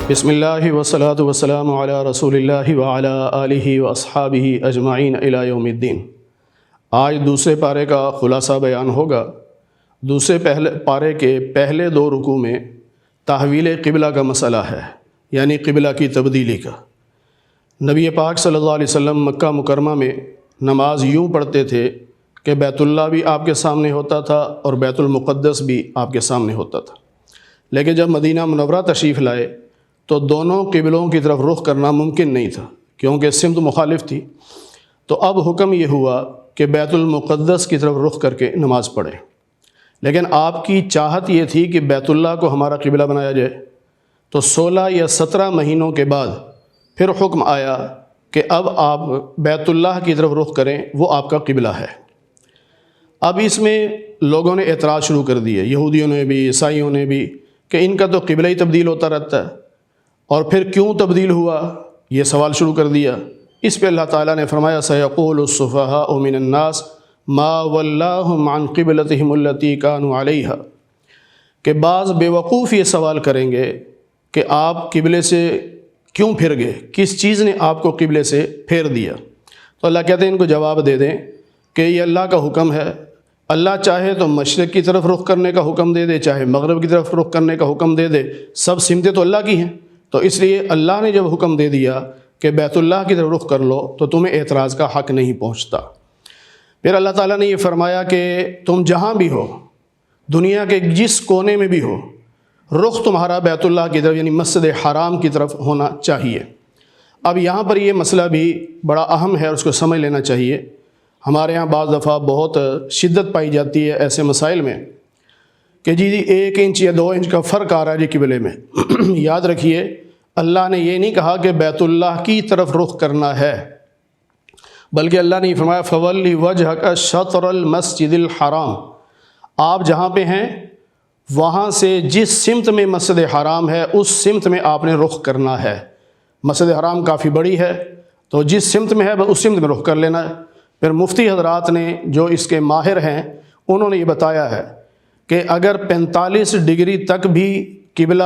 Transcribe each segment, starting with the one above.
بسم اللہ والصلاۃ والسلام علی رسول اللہ وعلی آلہ واصحابہ اجمعین الی یوم الدین۔ آج دوسرے پارے کا خلاصہ بیان ہوگا۔ دوسرے پارے کے پہلے دو رکوع میں تحویل قبلہ کا مسئلہ ہے، یعنی قبلہ کی تبدیلی کا۔ نبی پاک صلی اللہ علیہ وسلم مکہ مکرمہ میں نماز یوں پڑھتے تھے کہ بیت اللہ بھی آپ کے سامنے ہوتا تھا اور بیت المقدس بھی آپ کے سامنے ہوتا تھا، لیکن جب مدینہ منورہ تشریف لائے تو دونوں قبلوں کی طرف رخ کرنا ممکن نہیں تھا، کیونکہ سمت مخالف تھی۔ تو اب حکم یہ ہوا کہ بیت المقدس کی طرف رخ کر کے نماز پڑھیں، لیکن آپ کی چاہت یہ تھی کہ بیت اللہ کو ہمارا قبلہ بنایا جائے۔ تو 16 یا 17 مہینوں کے بعد پھر حکم آیا کہ اب آپ بیت اللہ کی طرف رخ کریں، وہ آپ کا قبلہ ہے۔ اب اس میں لوگوں نے اعتراض شروع کر دیے، یہودیوں نے بھی، عیسائیوں نے بھی، کہ ان کا تو قبلہ ہی تبدیل ہوتا رہتا ہے، اور پھر کیوں تبدیل ہوا، یہ سوال شروع کر دیا۔ اس پہ اللہ تعالیٰ نے فرمایا سَيَقُولُ السُّفَهَاءُ مِنَ النَّاسِ مَا وَلَّاهُمْ عَنْ قِبْلَتِهِمُ الَّتِي كَانُوا عَلَيْهَا، کہ بعض بیوقوف یہ سوال کریں گے کہ آپ قبلے سے کیوں پھر گئے، کس چیز نے آپ کو قبلے سے پھیر دیا۔ تو اللہ کہتے ہیں ان کو جواب دے دیں کہ یہ اللہ کا حکم ہے، اللہ چاہے تو مشرق کی طرف رخ کرنے کا حکم دے دے، چاہے مغرب کی طرف رخ کرنے کا حکم دے دے، سب سمتیں تو اللہ کی ہیں۔ تو اس لیے اللہ نے جب حکم دے دیا کہ بیت اللہ کی طرف رخ کر لو تو تمہیں اعتراض کا حق نہیں پہنچتا۔ پھر اللہ تعالیٰ نے یہ فرمایا کہ تم جہاں بھی ہو، دنیا کے جس کونے میں بھی ہو، رخ تمہارا بیت اللہ کی طرف یعنی مسجد حرام کی طرف ہونا چاہیے۔ اب یہاں پر یہ مسئلہ بھی بڑا اہم ہے اور اس کو سمجھ لینا چاہیے۔ ہمارے ہاں بعض دفعہ بہت شدت پائی جاتی ہے ایسے مسائل میں کہ جی 1 انچ یا 2 انچ کا فرق آ رہا ہے جی قبلے میں۔ یاد رکھیے اللہ نے یہ نہیں کہا کہ بیت اللہ کی طرف رخ کرنا ہے، بلکہ اللہ نے یہ فرمایا فَوَلِّ وَجْهَكَ شَطْرَ الْمَسْجِدِ الْحَرَامِ، آپ جہاں پہ ہیں وہاں سے جس سمت میں مسجد حرام ہے اس سمت میں آپ نے رخ کرنا ہے۔ مسجد حرام کافی بڑی ہے تو جس سمت میں ہے اس سمت میں رخ کر لینا ہے۔ پھر مفتی حضرات نے جو اس کے ماہر ہیں انہوں نے یہ بتایا ہے کہ اگر 45 ڈگری تک بھی قبلہ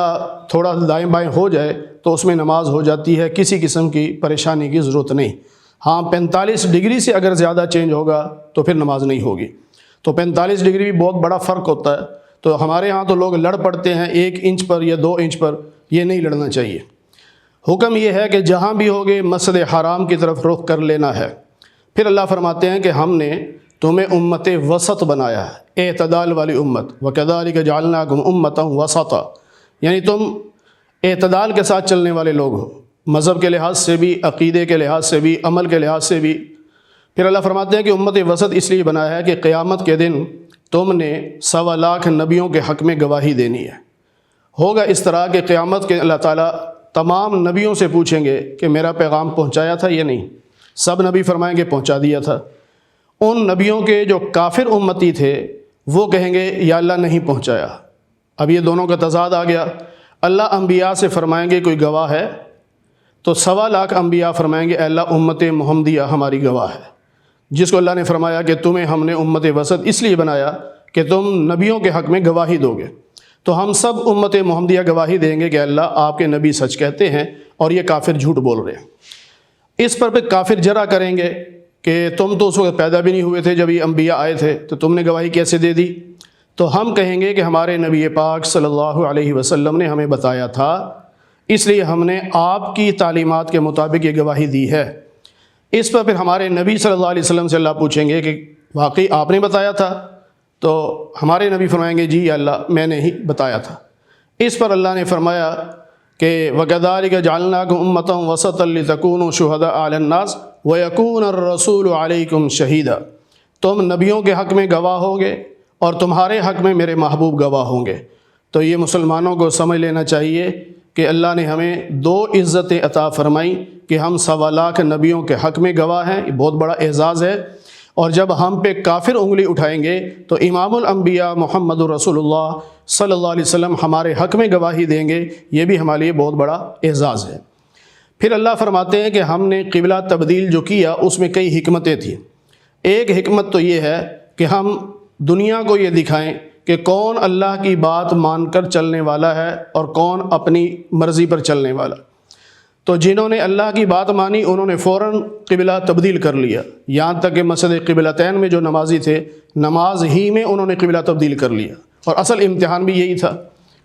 تھوڑا دائیں بائیں ہو جائے تو اس میں نماز ہو جاتی ہے، کسی قسم کی پریشانی کی ضرورت نہیں۔ ہاں 45 ڈگری سے اگر زیادہ چینج ہوگا تو پھر نماز نہیں ہوگی۔ تو 45 ڈگری بھی بہت بڑا فرق ہوتا ہے۔ تو ہمارے ہاں تو لوگ لڑ پڑتے ہیں 1 انچ پر یا 2 انچ پر، یہ نہیں لڑنا چاہیے۔ حکم یہ ہے کہ جہاں بھی ہوگے مسجد حرام کی طرف رخ کر لینا ہے۔ پھر اللہ فرماتے ہیں کہ ہم نے تمہیں امت وسط بنایا ہے، اعتدال والی امت، وَكَذَلِكَ جَعَلْنَاكُمْ أُمَّةً وَسَطًا، یعنی تم اعتدال کے ساتھ چلنے والے لوگ ہو، مذہب کے لحاظ سے بھی، عقیدے کے لحاظ سے بھی، عمل کے لحاظ سے بھی۔ پھر اللہ فرماتے ہیں کہ امت وسط اس لیے بنایا ہے کہ قیامت کے دن تم نے 1.25 لاکھ نبیوں کے حق میں گواہی دینی ہے۔ ہوگا اس طرح کہ قیامت کے اللہ تعالیٰ تمام نبیوں سے پوچھیں گے کہ میرا پیغام پہنچایا تھا یا نہیں؟ سب نبی فرمائیں گے پہنچا دیا تھا۔ ان نبیوں کے جو کافر امتی تھے وہ کہیں گے یا اللہ نہیں پہنچایا۔ اب یہ دونوں کا تضاد آ گیا۔ اللہ انبیاء سے فرمائیں گے کوئی گواہ ہے؟ تو 1.25 لاکھ انبیاء فرمائیں گے اے اللہ امت محمدیہ ہماری گواہ ہے، جس کو اللہ نے فرمایا کہ تمہیں ہم نے امت وسط اس لیے بنایا کہ تم نبیوں کے حق میں گواہی دو گے۔ تو ہم سب امت محمدیہ گواہی دیں گے کہ اللہ آپ کے نبی سچ کہتے ہیں اور یہ کافر جھوٹ بول رہے ہیں۔ اس پر پھر کافر جرا کریں گے کہ تم تو اس وقت پیدا بھی نہیں ہوئے تھے جب یہ انبیاء آئے تھے، تو تم نے گواہی کیسے دے دی؟ تو ہم کہیں گے کہ ہمارے نبی پاک صلی اللہ علیہ وسلم نے ہمیں بتایا تھا، اس لیے ہم نے آپ کی تعلیمات کے مطابق یہ گواہی دی ہے۔ اس پر پھر ہمارے نبی صلی اللہ علیہ وسلم سے اللہ پوچھیں گے کہ واقعی آپ نے بتایا تھا؟ تو ہمارے نبی فرمائیں گے جی یا اللہ میں نے ہی بتایا تھا۔ اس پر اللہ نے فرمایا کہ وَكَذَلِكَ جَعَلْنَاكُمْ أُمَّةً وَسَطًا لِتَكُونُوا شُهَدَاءَ عَلَى النَّاسِ وَيَكُونَ الرَّسُولُ عَلَيْكُمْ شَهِيدًا، تم نبیوں کے حق میں گواہ ہوگے اور تمہارے حق میں میرے محبوب گواہ ہوں گے۔ تو یہ مسلمانوں کو سمجھ لینا چاہیے کہ اللہ نے ہمیں 2 عزتیں عطا فرمائیں کہ ہم 1.25 لاکھ نبیوں کے حق میں گواہ ہیں، یہ بہت بڑا اعزاز ہے۔ اور جب ہم پہ کافر انگلی اٹھائیں گے تو امام الانبیاء محمد رسول اللہ صلی اللہ علیہ وسلم ہمارے حق میں گواہی دیں گے، یہ بھی ہمارے لیے بہت بڑا اعزاز ہے۔ پھر اللہ فرماتے ہیں کہ ہم نے قبلہ تبدیل جو کیا اس میں کئی حکمتیں تھیں۔ ایک حکمت تو یہ ہے کہ ہم دنیا کو یہ دکھائیں کہ کون اللہ کی بات مان کر چلنے والا ہے اور کون اپنی مرضی پر چلنے والا۔ تو جنہوں نے اللہ کی بات مانی انہوں نے فوراً قبلہ تبدیل کر لیا، یہاں تک کہ مسجد قبلتین میں جو نمازی تھے نماز ہی میں انہوں نے قبلہ تبدیل کر لیا، اور اصل امتحان بھی یہی تھا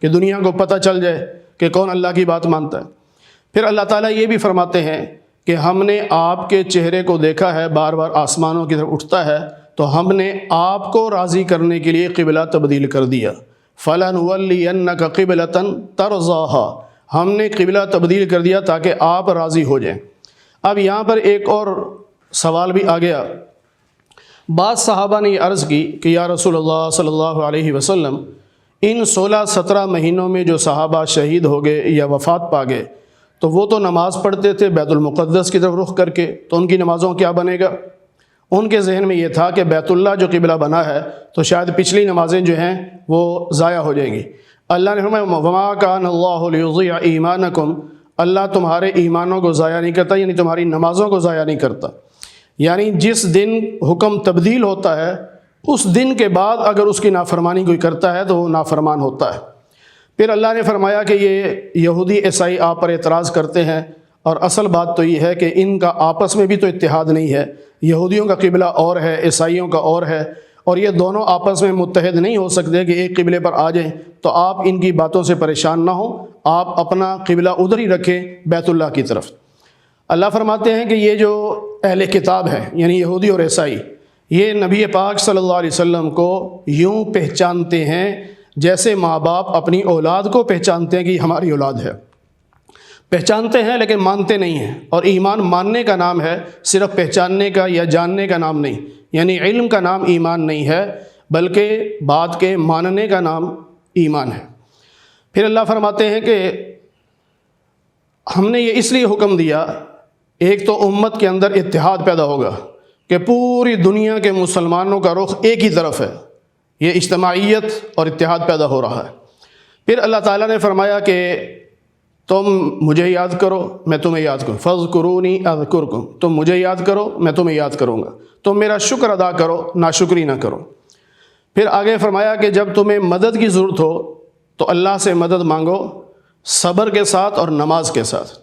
کہ دنیا کو پتہ چل جائے کہ کون اللہ کی بات مانتا ہے۔ پھر اللہ تعالیٰ یہ بھی فرماتے ہیں کہ ہم نے آپ کے چہرے کو دیکھا ہے بار بار آسمانوں کی طرف اٹھتا ہے، تو ہم نے آپ کو راضی کرنے کے لیے قبلہ تبدیل کر دیا۔ فَلَنُوَلِّيَنَّكَ قِبْلَةً تَرْضَاهَا، ہم نے قبلہ تبدیل کر دیا تاکہ آپ راضی ہو جائیں۔ اب یہاں پر ایک اور سوال بھی آ گیا۔ بعض صحابہ نے یہ عرض کی کہ یا رسول اللہ صلی اللہ علیہ وسلم، ان 16-17 مہینوں میں جو صحابہ شہید ہو گئے یا وفات پا گئے تو وہ تو نماز پڑھتے تھے بیت المقدس کی طرف رخ کر کے، تو ان کی نمازوں کیا بنے گا؟ ان کے ذہن میں یہ تھا کہ بیت اللہ جو قبلہ بنا ہے تو شاید پچھلی نمازیں جو ہیں وہ ضائع ہو جائیں گی۔ اللہ نے فرمایا وَمَا كَانَ اللَّهُ لِيُضِيعَ إِيمَانَكُمْ، اللہ تمہارے ایمانوں کو ضائع نہیں کرتا، یعنی تمہاری نمازوں کو ضائع نہیں کرتا۔ یعنی جس دن حکم تبدیل ہوتا ہے اس دن کے بعد اگر اس کی نافرمانی کوئی کرتا ہے تو وہ نافرمان ہوتا ہے۔ پھر اللہ نے فرمایا کہ یہ یہودی عیسائی آپ پر اعتراض کرتے ہیں، اور اصل بات تو یہ ہے کہ ان کا آپس میں بھی تو اتحاد نہیں ہے، یہودیوں کا قبلہ اور ہے، عیسائیوں کا اور ہے، اور یہ دونوں آپس میں متحد نہیں ہو سکتے کہ ایک قبلے پر آ جائیں۔ تو آپ ان کی باتوں سے پریشان نہ ہوں، آپ اپنا قبلہ ادھر ہی رکھیں بیت اللہ کی طرف۔ اللہ فرماتے ہیں کہ یہ جو اہل کتاب ہیں یعنی یہودی اور عیسائی، یہ نبی پاک صلی اللہ علیہ وسلم کو یوں پہچانتے ہیں جیسے ماں باپ اپنی اولاد کو پہچانتے ہیں کہ ہماری اولاد ہے۔ پہچانتے ہیں لیکن مانتے نہیں ہیں، اور ایمان ماننے کا نام ہے، صرف پہچاننے کا یا جاننے کا نام نہیں، یعنی علم کا نام ایمان نہیں ہے بلکہ بات کے ماننے کا نام ایمان ہے۔ پھر اللہ فرماتے ہیں کہ ہم نے یہ اس لیے حکم دیا، ایک تو امت کے اندر اتحاد پیدا ہوگا کہ پوری دنیا کے مسلمانوں کا رخ ایک ہی طرف ہے، یہ اجتماعیت اور اتحاد پیدا ہو رہا ہے۔ پھر اللہ تعالیٰ نے فرمایا کہ تم مجھے یاد کرو میں تمہیں یاد کروں، فاذکرونی اذکرکم، تم مجھے یاد کرو میں تمہیں یاد کروں گا، تم میرا شکر ادا کرو ناشکری نہ کرو۔ پھر آگے فرمایا کہ جب تمہیں مدد کی ضرورت ہو تو اللہ سے مدد مانگو صبر کے ساتھ اور نماز کے ساتھ،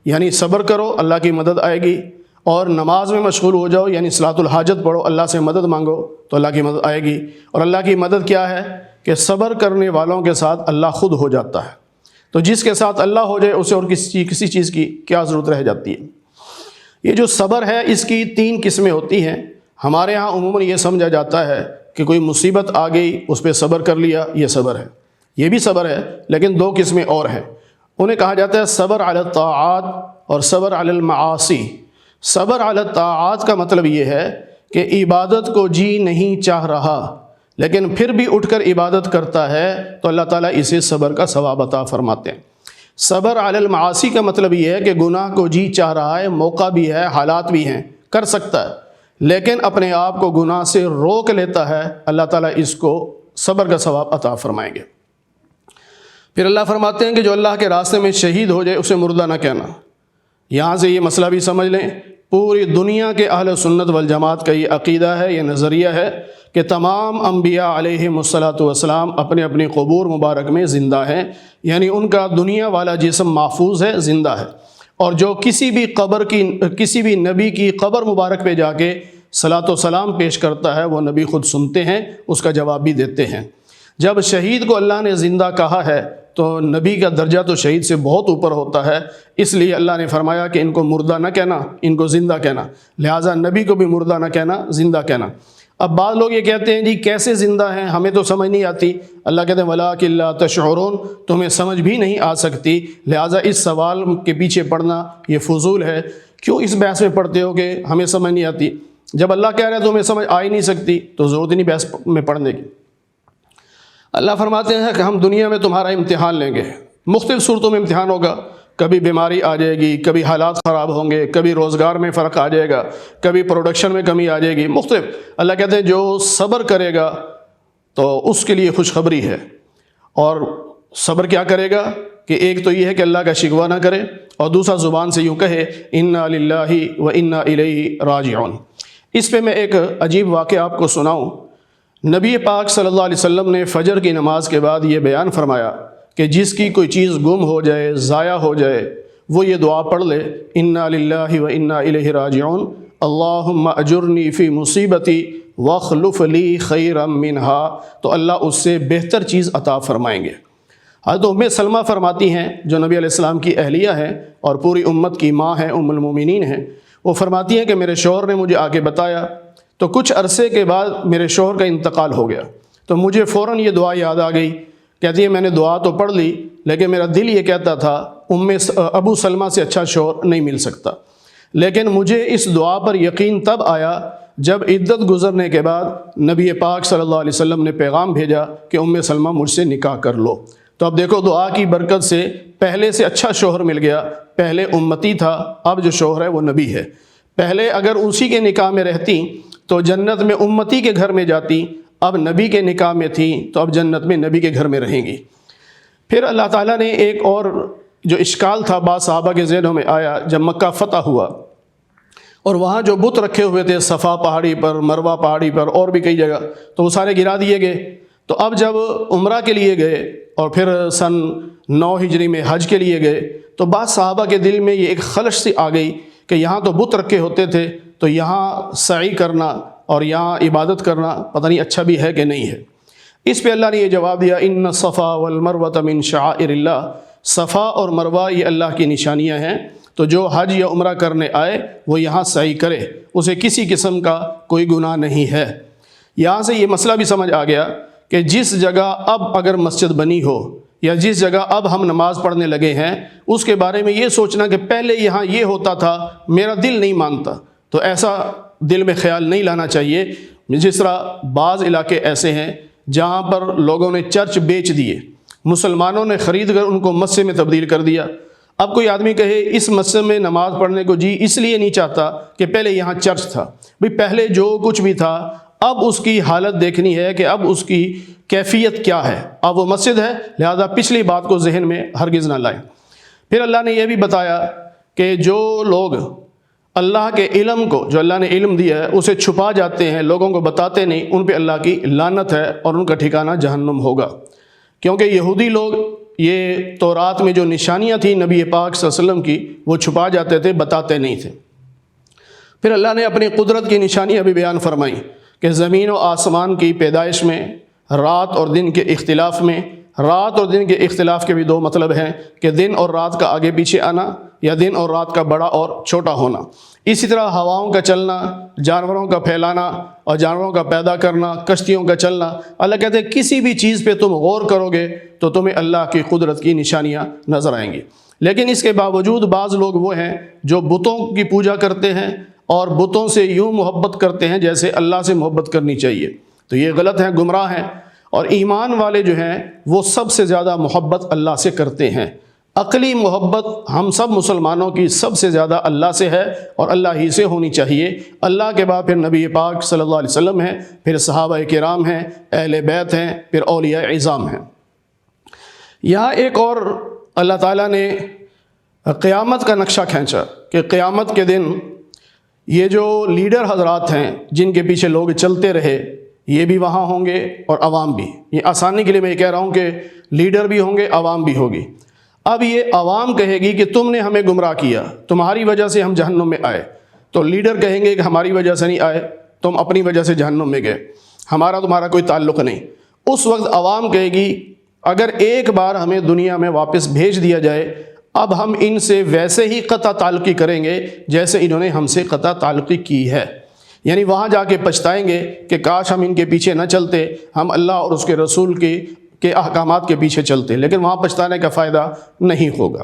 یعنی صبر کرو اللہ کی مدد آئے گی، اور نماز میں مشغول ہو جاؤ یعنی صلاۃ الحاجت پڑھو، اللہ سے مدد مانگو تو اللہ کی مدد آئے گی۔ اور اللہ کی مدد کیا ہے کہ صبر کرنے والوں کے ساتھ اللہ خود ہو جاتا ہے، تو جس کے ساتھ اللہ ہو جائے اسے اور کسی چیز کی کیا ضرورت رہ جاتی ہے۔ یہ جو صبر ہے اس کی 3 قسمیں ہوتی ہیں۔ ہمارے ہاں عموماً یہ سمجھا جاتا ہے کہ کوئی مصیبت آ گئی اس پہ صبر کر لیا، یہ صبر ہے، یہ بھی صبر ہے، لیکن 2 قسمیں اور ہیں۔ انہیں کہا جاتا ہے صبر علی الطاعات اور صبر علی المعاصی۔ صبر علی الطاعات کا مطلب یہ ہے کہ عبادت کو جی نہیں چاہ رہا لیکن پھر بھی اٹھ کر عبادت کرتا ہے تو اللہ تعالیٰ اسے صبر کا ثواب عطا فرماتے ہیں۔ صبر علی المعاصی کا مطلب یہ ہے کہ گناہ کو جی چاہ رہا ہے، موقع بھی ہے، حالات بھی ہیں، کر سکتا ہے، لیکن اپنے آپ کو گناہ سے روک لیتا ہے، اللہ تعالیٰ اس کو صبر کا ثواب عطا فرمائیں گے۔ پھر اللہ فرماتے ہیں کہ جو اللہ کے راستے میں شہید ہو جائے اسے مردہ نہ کہنا۔ یہاں سے یہ مسئلہ بھی سمجھ لیں، پوری دنیا کے اہل سنت والجماعت کا یہ عقیدہ ہے، یہ نظریہ ہے کہ تمام انبیاء علیہم الصلاۃ والسلام اپنے اپنے قبور مبارک میں زندہ ہیں، یعنی ان کا دنیا والا جسم محفوظ ہے، زندہ ہے، اور جو کسی بھی نبی کی قبر مبارک پہ جا کے صلاۃ و سلام پیش کرتا ہے وہ نبی خود سنتے ہیں، اس کا جواب بھی دیتے ہیں۔ جب شہید کو اللہ نے زندہ کہا ہے تو نبی کا درجہ تو شہید سے بہت اوپر ہوتا ہے، اس لیے اللہ نے فرمایا کہ ان کو مردہ نہ کہنا، ان کو زندہ کہنا، لہٰذا نبی کو بھی مردہ نہ کہنا، زندہ کہنا۔ اب بعض لوگ یہ کہتے ہیں جی کیسے زندہ ہیں، ہمیں تو سمجھ نہیں آتی۔ اللہ کہتے ہیں وَلَٰكِن لَا تَشْعُرُونَ، تمہیں سمجھ بھی نہیں آ سکتی، لہٰذا اس سوال کے پیچھے پڑھنا یہ فضول ہے۔ کیوں اس بحث میں پڑھتے ہو کہ ہمیں سمجھ نہیں آتی؟ جب اللہ کہہ رہا ہے تمہیں سمجھ آ ہی نہیں سکتی تو ضرورت ہی نہیں بحث میں پڑھنے کی۔ اللہ فرماتے ہیں کہ ہم دنیا میں تمہارا امتحان لیں گے، مختلف صورتوں میں امتحان ہوگا، کبھی بیماری آ جائے گی، کبھی حالات خراب ہوں گے، کبھی روزگار میں فرق آ جائے گا، کبھی پروڈکشن میں کمی آ جائے گی، مختلف۔ اللہ کہتے ہیں جو صبر کرے گا تو اس کے لیے خوشخبری ہے۔ اور صبر کیا کرے گا کہ ایک تو یہ ہے کہ اللہ کا شکوہ نہ کرے، اور دوسرا زبان سے یوں کہے انا للہ و انا الیہ راجعون۔ اس پہ میں ایک عجیب واقعہ آپ کو سناؤں۔ نبی پاک صلی اللہ علیہ وسلم نے فجر کی نماز کے بعد یہ بیان فرمایا کہ جس کی کوئی چیز گم ہو جائے، ضائع ہو جائے، وہ یہ دعا پڑھ لے، انا للہ و انا الیہ راجعون، اللہم اجرنی فی مصیبتی واخلف لی خیرا منہا، تو اللہ اس سے بہتر چیز عطا فرمائیں گے۔ حضرت ام سلمہ فرماتی ہیں، جو نبی علیہ السلام کی اہلیہ ہیں اور پوری امت کی ماں ہیں، ام المومنین ہیں، وہ فرماتی ہیں کہ میرے شوہر نے مجھے آ کے بتایا، تو کچھ عرصے کے بعد میرے شوہر کا انتقال ہو گیا، تو مجھے فوراً یہ دعا یاد آ گئی۔ کہتی ہے میں نے دعا تو پڑھ لی، لیکن میرا دل یہ کہتا تھا ابو سلمہ سے اچھا شوہر نہیں مل سکتا، لیکن مجھے اس دعا پر یقین تب آیا جب عدت گزرنے کے بعد نبی پاک صلی اللہ علیہ وسلم نے پیغام بھیجا کہ ام سلمہ مجھ سے نکاح کر لو۔ تو اب دیکھو دعا کی برکت سے پہلے سے اچھا شوہر مل گیا، پہلے امتی تھا، اب جو شوہر ہے وہ نبی ہے۔ پہلے اگر اسی کے نکاح میں رہتی تو جنت میں امتی کے گھر میں جاتی، اب نبی کے نکاح میں تھی تو اب جنت میں نبی کے گھر میں رہیں گی۔ پھر اللہ تعالیٰ نے ایک اور جو اشکال تھا بعض صحابہ کے ذہنوں میں آیا، جب مکہ فتح ہوا اور وہاں جو بت رکھے ہوئے تھے صفا پہاڑی پر، مروہ پہاڑی پر اور بھی کئی جگہ، تو وہ سارے گرا دیے گئے۔ تو اب جب عمرہ کے لیے گئے اور پھر سن 9 ہجری میں حج کے لیے گئے، تو بعض صحابہ کے دل میں یہ ایک خلش سی آ گئی کہ یہاں تو بت رکھے ہوتے تھے، تو یہاں سعی کرنا اور یہاں عبادت کرنا پتہ نہیں اچھا بھی ہے کہ نہیں ہے۔ اس پہ اللہ نے یہ جواب دیا، ان الصفا والمروۃ من شعائر اللہ، صفا اور مروہ یہ اللہ کی نشانیاں ہیں، تو جو حج یا عمرہ کرنے آئے وہ یہاں سعی کرے، اسے کسی قسم کا کوئی گناہ نہیں ہے۔ یہاں سے یہ مسئلہ بھی سمجھ آ گیا کہ جس جگہ اب اگر مسجد بنی ہو یا جس جگہ اب ہم نماز پڑھنے لگے ہیں، اس کے بارے میں یہ سوچنا کہ پہلے یہاں یہ ہوتا تھا، میرا دل نہیں مانتا، تو ایسا دل میں خیال نہیں لانا چاہیے۔ جس طرح بعض علاقے ایسے ہیں جہاں پر لوگوں نے چرچ بیچ دیے، مسلمانوں نے خرید کر ان کو مسجد میں تبدیل کر دیا۔ اب کوئی آدمی کہے اس مسجد میں نماز پڑھنے کو جی اس لیے نہیں چاہتا کہ پہلے یہاں چرچ تھا، بھئی پہلے جو کچھ بھی تھا اب اس کی حالت دیکھنی ہے کہ اب اس کی کیفیت کیا ہے، اب وہ مسجد ہے، لہذا پچھلی بات کو ذہن میں ہرگز نہ لائیں۔ پھر اللہ نے یہ بھی بتایا کہ جو لوگ اللہ کے علم کو، جو اللہ نے علم دیا ہے، اسے چھپا جاتے ہیں، لوگوں کو بتاتے نہیں، ان پہ اللہ کی لعنت ہے اور ان کا ٹھکانہ جہنم ہوگا۔ کیونکہ یہودی لوگ یہ تورات میں جو نشانیاں تھیں نبی پاک صلی اللہ علیہ وسلم کی، وہ چھپا جاتے تھے، بتاتے نہیں تھے۔ پھر اللہ نے اپنی قدرت کی نشانیاں بھی بیان فرمائیں کہ زمین و آسمان کی پیدائش میں، رات اور دن کے اختلاف میں، رات اور دن کے اختلاف کے بھی دو مطلب ہیں کہ دن اور رات کا آگے پیچھے آنا یا دن اور رات کا بڑا اور چھوٹا ہونا۔ اسی طرح ہواؤں کا چلنا، جانوروں کا پھیلانا اور جانوروں کا پیدا کرنا، کشتیوں کا چلنا۔ اللہ کہتے ہیں کسی بھی چیز پہ تم غور کرو گے تو تمہیں اللہ کی قدرت کی نشانیاں نظر آئیں گی۔ لیکن اس کے باوجود بعض لوگ وہ ہیں جو بتوں کی پوجا کرتے ہیں اور بتوں سے یوں محبت کرتے ہیں جیسے اللہ سے محبت کرنی چاہیے، تو یہ غلط ہیں، گمراہ ہیں۔ اور ایمان والے جو ہیں وہ سب سے زیادہ محبت اللہ سے کرتے ہیں۔ عقلی محبت ہم سب مسلمانوں کی سب سے زیادہ اللہ سے ہے اور اللہ ہی سے ہونی چاہیے۔ اللہ کے بعد پھر نبی پاک صلی اللہ علیہ وسلم ہیں، پھر صحابہ کرام ہیں، اہل بیت ہیں، پھر اولیاء اعظام ہیں۔ یہاں ایک اور اللہ تعالیٰ نے قیامت کا نقشہ کھینچا کہ قیامت کے دن یہ جو لیڈر حضرات ہیں جن کے پیچھے لوگ چلتے رہے، یہ بھی وہاں ہوں گے اور عوام بھی۔ یہ آسانی کے لیے میں یہ کہہ رہا ہوں کہ لیڈر بھی ہوں گے، عوام بھی ہوگی۔ اب یہ عوام کہے گی کہ تم نے ہمیں گمراہ کیا، تمہاری وجہ سے ہم جہنم میں آئے، تو لیڈر کہیں گے کہ ہماری وجہ سے نہیں آئے، تم اپنی وجہ سے جہنم میں گئے، ہمارا تمہارا کوئی تعلق نہیں۔ اس وقت عوام کہے گی اگر ایک بار ہمیں دنیا میں واپس بھیج دیا جائے، اب ہم ان سے ویسے ہی قطع تعلقی کریں گے جیسے انہوں نے ہم سے قطع تعلقی کی ہے۔ یعنی وہاں جا کے پچھتائیں گے کہ کاش ہم ان کے پیچھے نہ چلتے، ہم اللہ اور اس کے رسول کے احکامات کے پیچھے چلتے، لیکن وہاں پچھتانے کا فائدہ نہیں ہوگا۔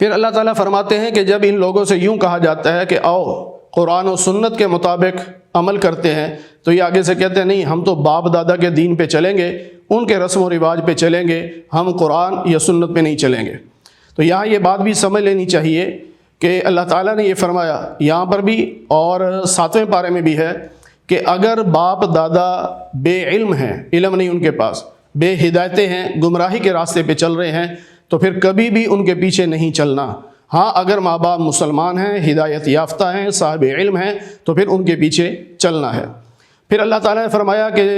پھر اللہ تعالیٰ فرماتے ہیں کہ جب ان لوگوں سے یوں کہا جاتا ہے کہ آؤ قرآن و سنت کے مطابق عمل کرتے ہیں، تو یہ آگے سے کہتے ہیں نہیں، ہم تو باپ دادا کے دین پہ چلیں گے، ان کے رسم و رواج پہ چلیں گے، ہم قرآن یا سنت پہ نہیں چلیں گے۔ تو یہاں یہ بات بھی سمجھ لینی چاہیے کہ اللہ تعالیٰ نے یہ فرمایا یہاں پر بھی اور 7ویں پارے میں بھی ہے کہ اگر باپ دادا بے علم ہیں، علم نہیں ان کے پاس، بے ہدایتیں ہیں، گمراہی کے راستے پہ چل رہے ہیں، تو پھر کبھی بھی ان کے پیچھے نہیں چلنا۔ ہاں اگر ماں باپ مسلمان ہیں، ہدایت یافتہ ہیں، صاحب علم ہیں، تو پھر ان کے پیچھے چلنا ہے۔ پھر اللہ تعالیٰ نے فرمایا کہ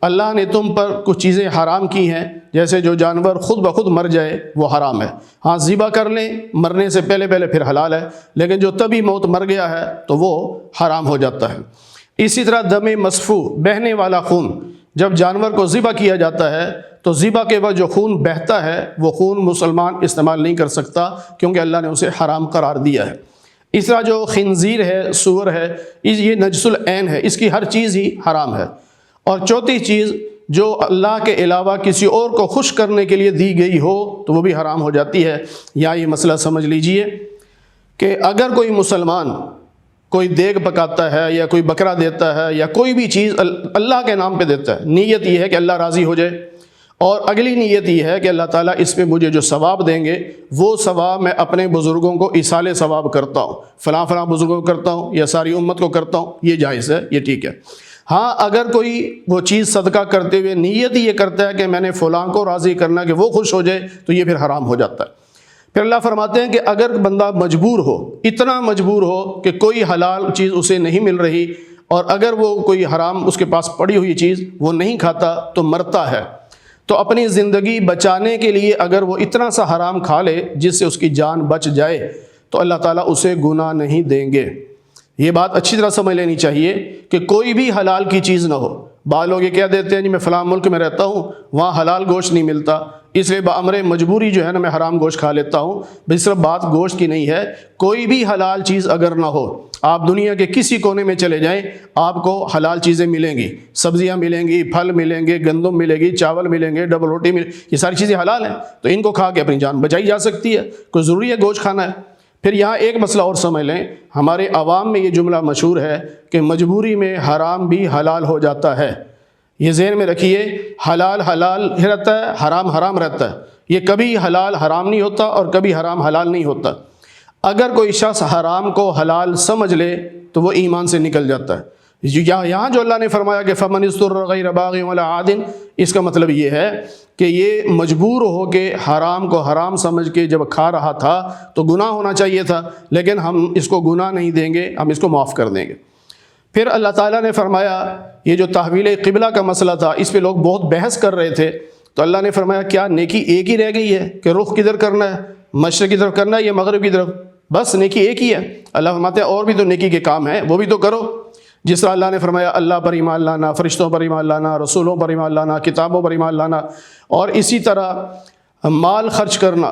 اللہ نے تم پر کچھ چیزیں حرام کی ہیں، جیسے جو جانور خود بخود مر جائے وہ حرام ہے، ہاں ذبح کر لیں مرنے سے پہلے پھر حلال ہے، لیکن جو تبھی موت مر گیا ہے تو وہ حرام ہو جاتا ہے۔ اسی طرح دم مسفوح، بہنے والا خون، جب جانور کو ذبح کیا جاتا ہے تو ذبح کے وقت جو خون بہتا ہے وہ خون مسلمان استعمال نہیں کر سکتا، کیونکہ اللہ نے اسے حرام قرار دیا ہے۔ اس طرح جو خنزیر ہے، سور ہے، یہ نجس العین ہے، اس کی ہر چیز ہی حرام ہے۔ اور چوتھی چیز جو اللہ کے علاوہ کسی اور کو خوش کرنے کے لیے دی گئی ہو تو وہ بھی حرام ہو جاتی ہے۔ یا یہ مسئلہ سمجھ لیجئے کہ اگر کوئی مسلمان کوئی دیگ پکاتا ہے یا کوئی بکرا دیتا ہے یا کوئی بھی چیز اللہ کے نام پہ دیتا ہے، نیت یہ ہے کہ اللہ راضی ہو جائے، اور اگلی نیت یہ ہے کہ اللہ تعالیٰ اس پہ مجھے جو ثواب دیں گے وہ ثواب میں اپنے بزرگوں کو ایصال ثواب کرتا ہوں، فلاں فلاں بزرگوں کو کرتا ہوں یا ساری امت کو کرتا ہوں، یہ جائز ہے، یہ ٹھیک ہے۔ ہاں اگر کوئی وہ چیز صدقہ کرتے ہوئے نیت یہ کرتا ہے کہ میں نے فلاں کو راضی کرنا کہ وہ خوش ہو جائے تو یہ پھر حرام ہو جاتا ہے۔ پھر اللہ فرماتے ہیں کہ اگر بندہ مجبور ہو، اتنا مجبور ہو کہ کوئی حلال چیز اسے نہیں مل رہی، اور اگر وہ کوئی حرام اس کے پاس پڑی ہوئی چیز وہ نہیں کھاتا تو مرتا ہے، تو اپنی زندگی بچانے کے لیے اگر وہ اتنا سا حرام کھا لے جس سے اس کی جان بچ جائے تو اللہ تعالیٰ اسے گناہ نہیں دیں گے۔ یہ بات اچھی طرح سمجھ لینی چاہیے کہ کوئی بھی حلال کی چیز نہ ہو۔ بعض لوگ یہ کہہ دیتے ہیں جی میں فلاں ملک میں رہتا ہوں وہاں حلال گوشت نہیں ملتا، اس لیے بامر مجبوری جو ہے نا میں حرام گوشت کھا لیتا ہوں۔ بھئی صرف بات گوشت کی نہیں ہے، کوئی بھی حلال چیز اگر نہ ہو، آپ دنیا کے کسی کونے میں چلے جائیں آپ کو حلال چیزیں ملیں گی، سبزیاں ملیں گی، پھل ملیں گے، گندم ملے گی، چاول ملیں گے، ڈبل روٹی یہ ساری چیزیں حلال ہیں، تو ان کو کھا کے اپنی جان بچائی جا سکتی ہے، کوئی ضروری ہے گوشت کھانا ہے۔ پھر یہاں ایک مسئلہ اور سمجھ لیں، ہمارے عوام میں یہ جملہ مشہور ہے کہ مجبوری میں حرام بھی حلال ہو جاتا ہے۔ یہ ذہن میں رکھیے، حلال حلال رہتا ہے، حرام حرام رہتا ہے، یہ کبھی حلال حرام نہیں ہوتا اور کبھی حرام حلال نہیں ہوتا۔ اگر کوئی شخص حرام کو حلال سمجھ لے تو وہ ایمان سے نکل جاتا ہے۔ یہاں جو اللہ نے فرمایا کہ فمن اضطر غیر باغ ولا عاد، اس کا مطلب یہ ہے کہ یہ مجبور ہو کے حرام کو حرام سمجھ کے جب کھا رہا تھا تو گناہ ہونا چاہیے تھا، لیکن ہم اس کو گناہ نہیں دیں گے، ہم اس کو معاف کر دیں گے۔ پھر اللہ تعالیٰ نے فرمایا یہ جو تحویل قبلہ کا مسئلہ تھا اس پہ لوگ بہت بحث کر رہے تھے، تو اللہ نے فرمایا کیا نیکی ایک ہی رہ گئی ہے کہ رخ کدھر کرنا ہے، مشرق کی طرف کرنا ہے یا مغرب کی طرف؟ بس نیکی ایک ہی ہے۔ اللہ فرماتے ہیں اور بھی تو نیکی کے کام ہیں، وہ بھی تو کرو۔ جس طرح اللہ نے فرمایا اللہ پر ایمان لانا، فرشتوں پر ایمان لانا، رسولوں پر ایمان لانا، کتابوں پر ایمان لانا، اور اسی طرح مال خرچ کرنا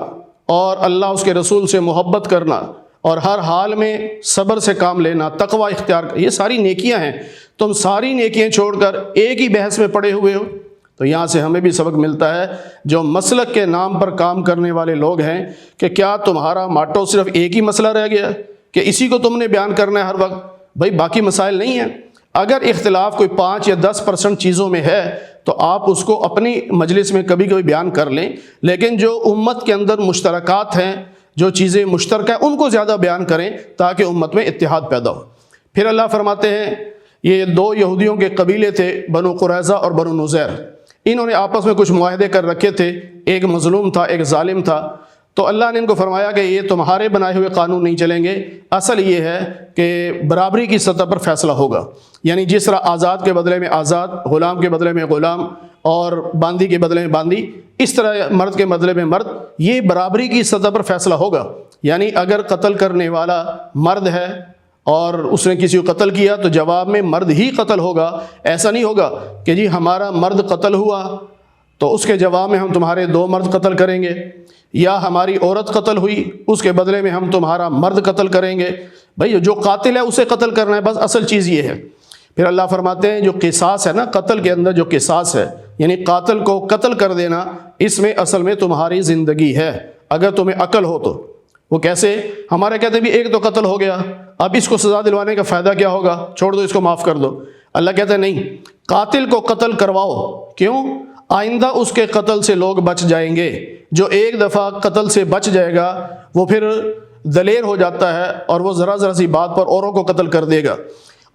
اور اللہ اس کے رسول سے محبت کرنا اور ہر حال میں صبر سے کام لینا، تقوی اختیار کرنا، یہ ساری نیکیاں ہیں۔ تم ساری نیکیاں چھوڑ کر ایک ہی بحث میں پڑے ہوئے ہو۔ تو یہاں سے ہمیں بھی سبق ملتا ہے جو مسلک کے نام پر کام کرنے والے لوگ ہیں کہ کیا تمہارا ماٹو صرف ایک ہی مسئلہ رہ گیا کہ اسی کو تم نے بیان کرنا ہے ہر وقت؟ بھائی باقی مسائل نہیں ہیں۔ اگر اختلاف کوئی 5 یا 10% چیزوں میں ہے تو آپ اس کو اپنی مجلس میں کبھی کبھی بیان کر لیں، لیکن جو امت کے اندر مشترکات ہیں، جو چیزیں مشترکہ ہیں، ان کو زیادہ بیان کریں تاکہ امت میں اتحاد پیدا ہو۔ پھر اللہ فرماتے ہیں یہ 2 یہودیوں کے قبیلے تھے، بنو قریظہ اور بنو نذیر، انہوں نے آپس میں کچھ معاہدے کر رکھے تھے، ایک مظلوم تھا ایک ظالم تھا، تو اللہ نے ان کو فرمایا کہ یہ تمہارے بنائے ہوئے قانون نہیں چلیں گے، اصل یہ ہے کہ برابری کی سطح پر فیصلہ ہوگا، یعنی جس طرح آزاد کے بدلے میں آزاد، غلام کے بدلے میں غلام اور باندی کے بدلے میں باندی، اس طرح مرد کے بدلے میں مرد، یہ برابری کی سطح پر فیصلہ ہوگا۔ یعنی اگر قتل کرنے والا مرد ہے اور اس نے کسی کو قتل کیا تو جواب میں مرد ہی قتل ہوگا، ایسا نہیں ہوگا کہ جی ہمارا مرد قتل ہوا تو اس کے جواب میں ہم تمہارے 2 مرد قتل کریں گے، یا ہماری عورت قتل ہوئی اس کے بدلے میں ہم تمہارا مرد قتل کریں گے۔ بھائی جو قاتل ہے اسے قتل کرنا ہے، بس اصل چیز یہ ہے۔ پھر اللہ فرماتے ہیں جو قصاص ہے نا، قتل کے اندر جو قصاص ہے یعنی قاتل کو قتل کر دینا، اس میں اصل میں تمہاری زندگی ہے اگر تمہیں عقل ہو تو۔ وہ کیسے؟ ہمارے کہتے ہیں بھی ایک تو قتل ہو گیا، اب اس کو سزا دلوانے کا فائدہ کیا ہوگا، چھوڑ دو اس کو معاف کر دو۔ اللہ کہتا ہے نہیں، قاتل کو قتل کرواؤ، کیوں؟ آئندہ اس کے قتل سے لوگ بچ جائیں گے۔ جو ایک دفعہ قتل سے بچ جائے گا وہ پھر دلیر ہو جاتا ہے اور وہ ذرا ذرا سی بات پر اوروں کو قتل کر دے گا۔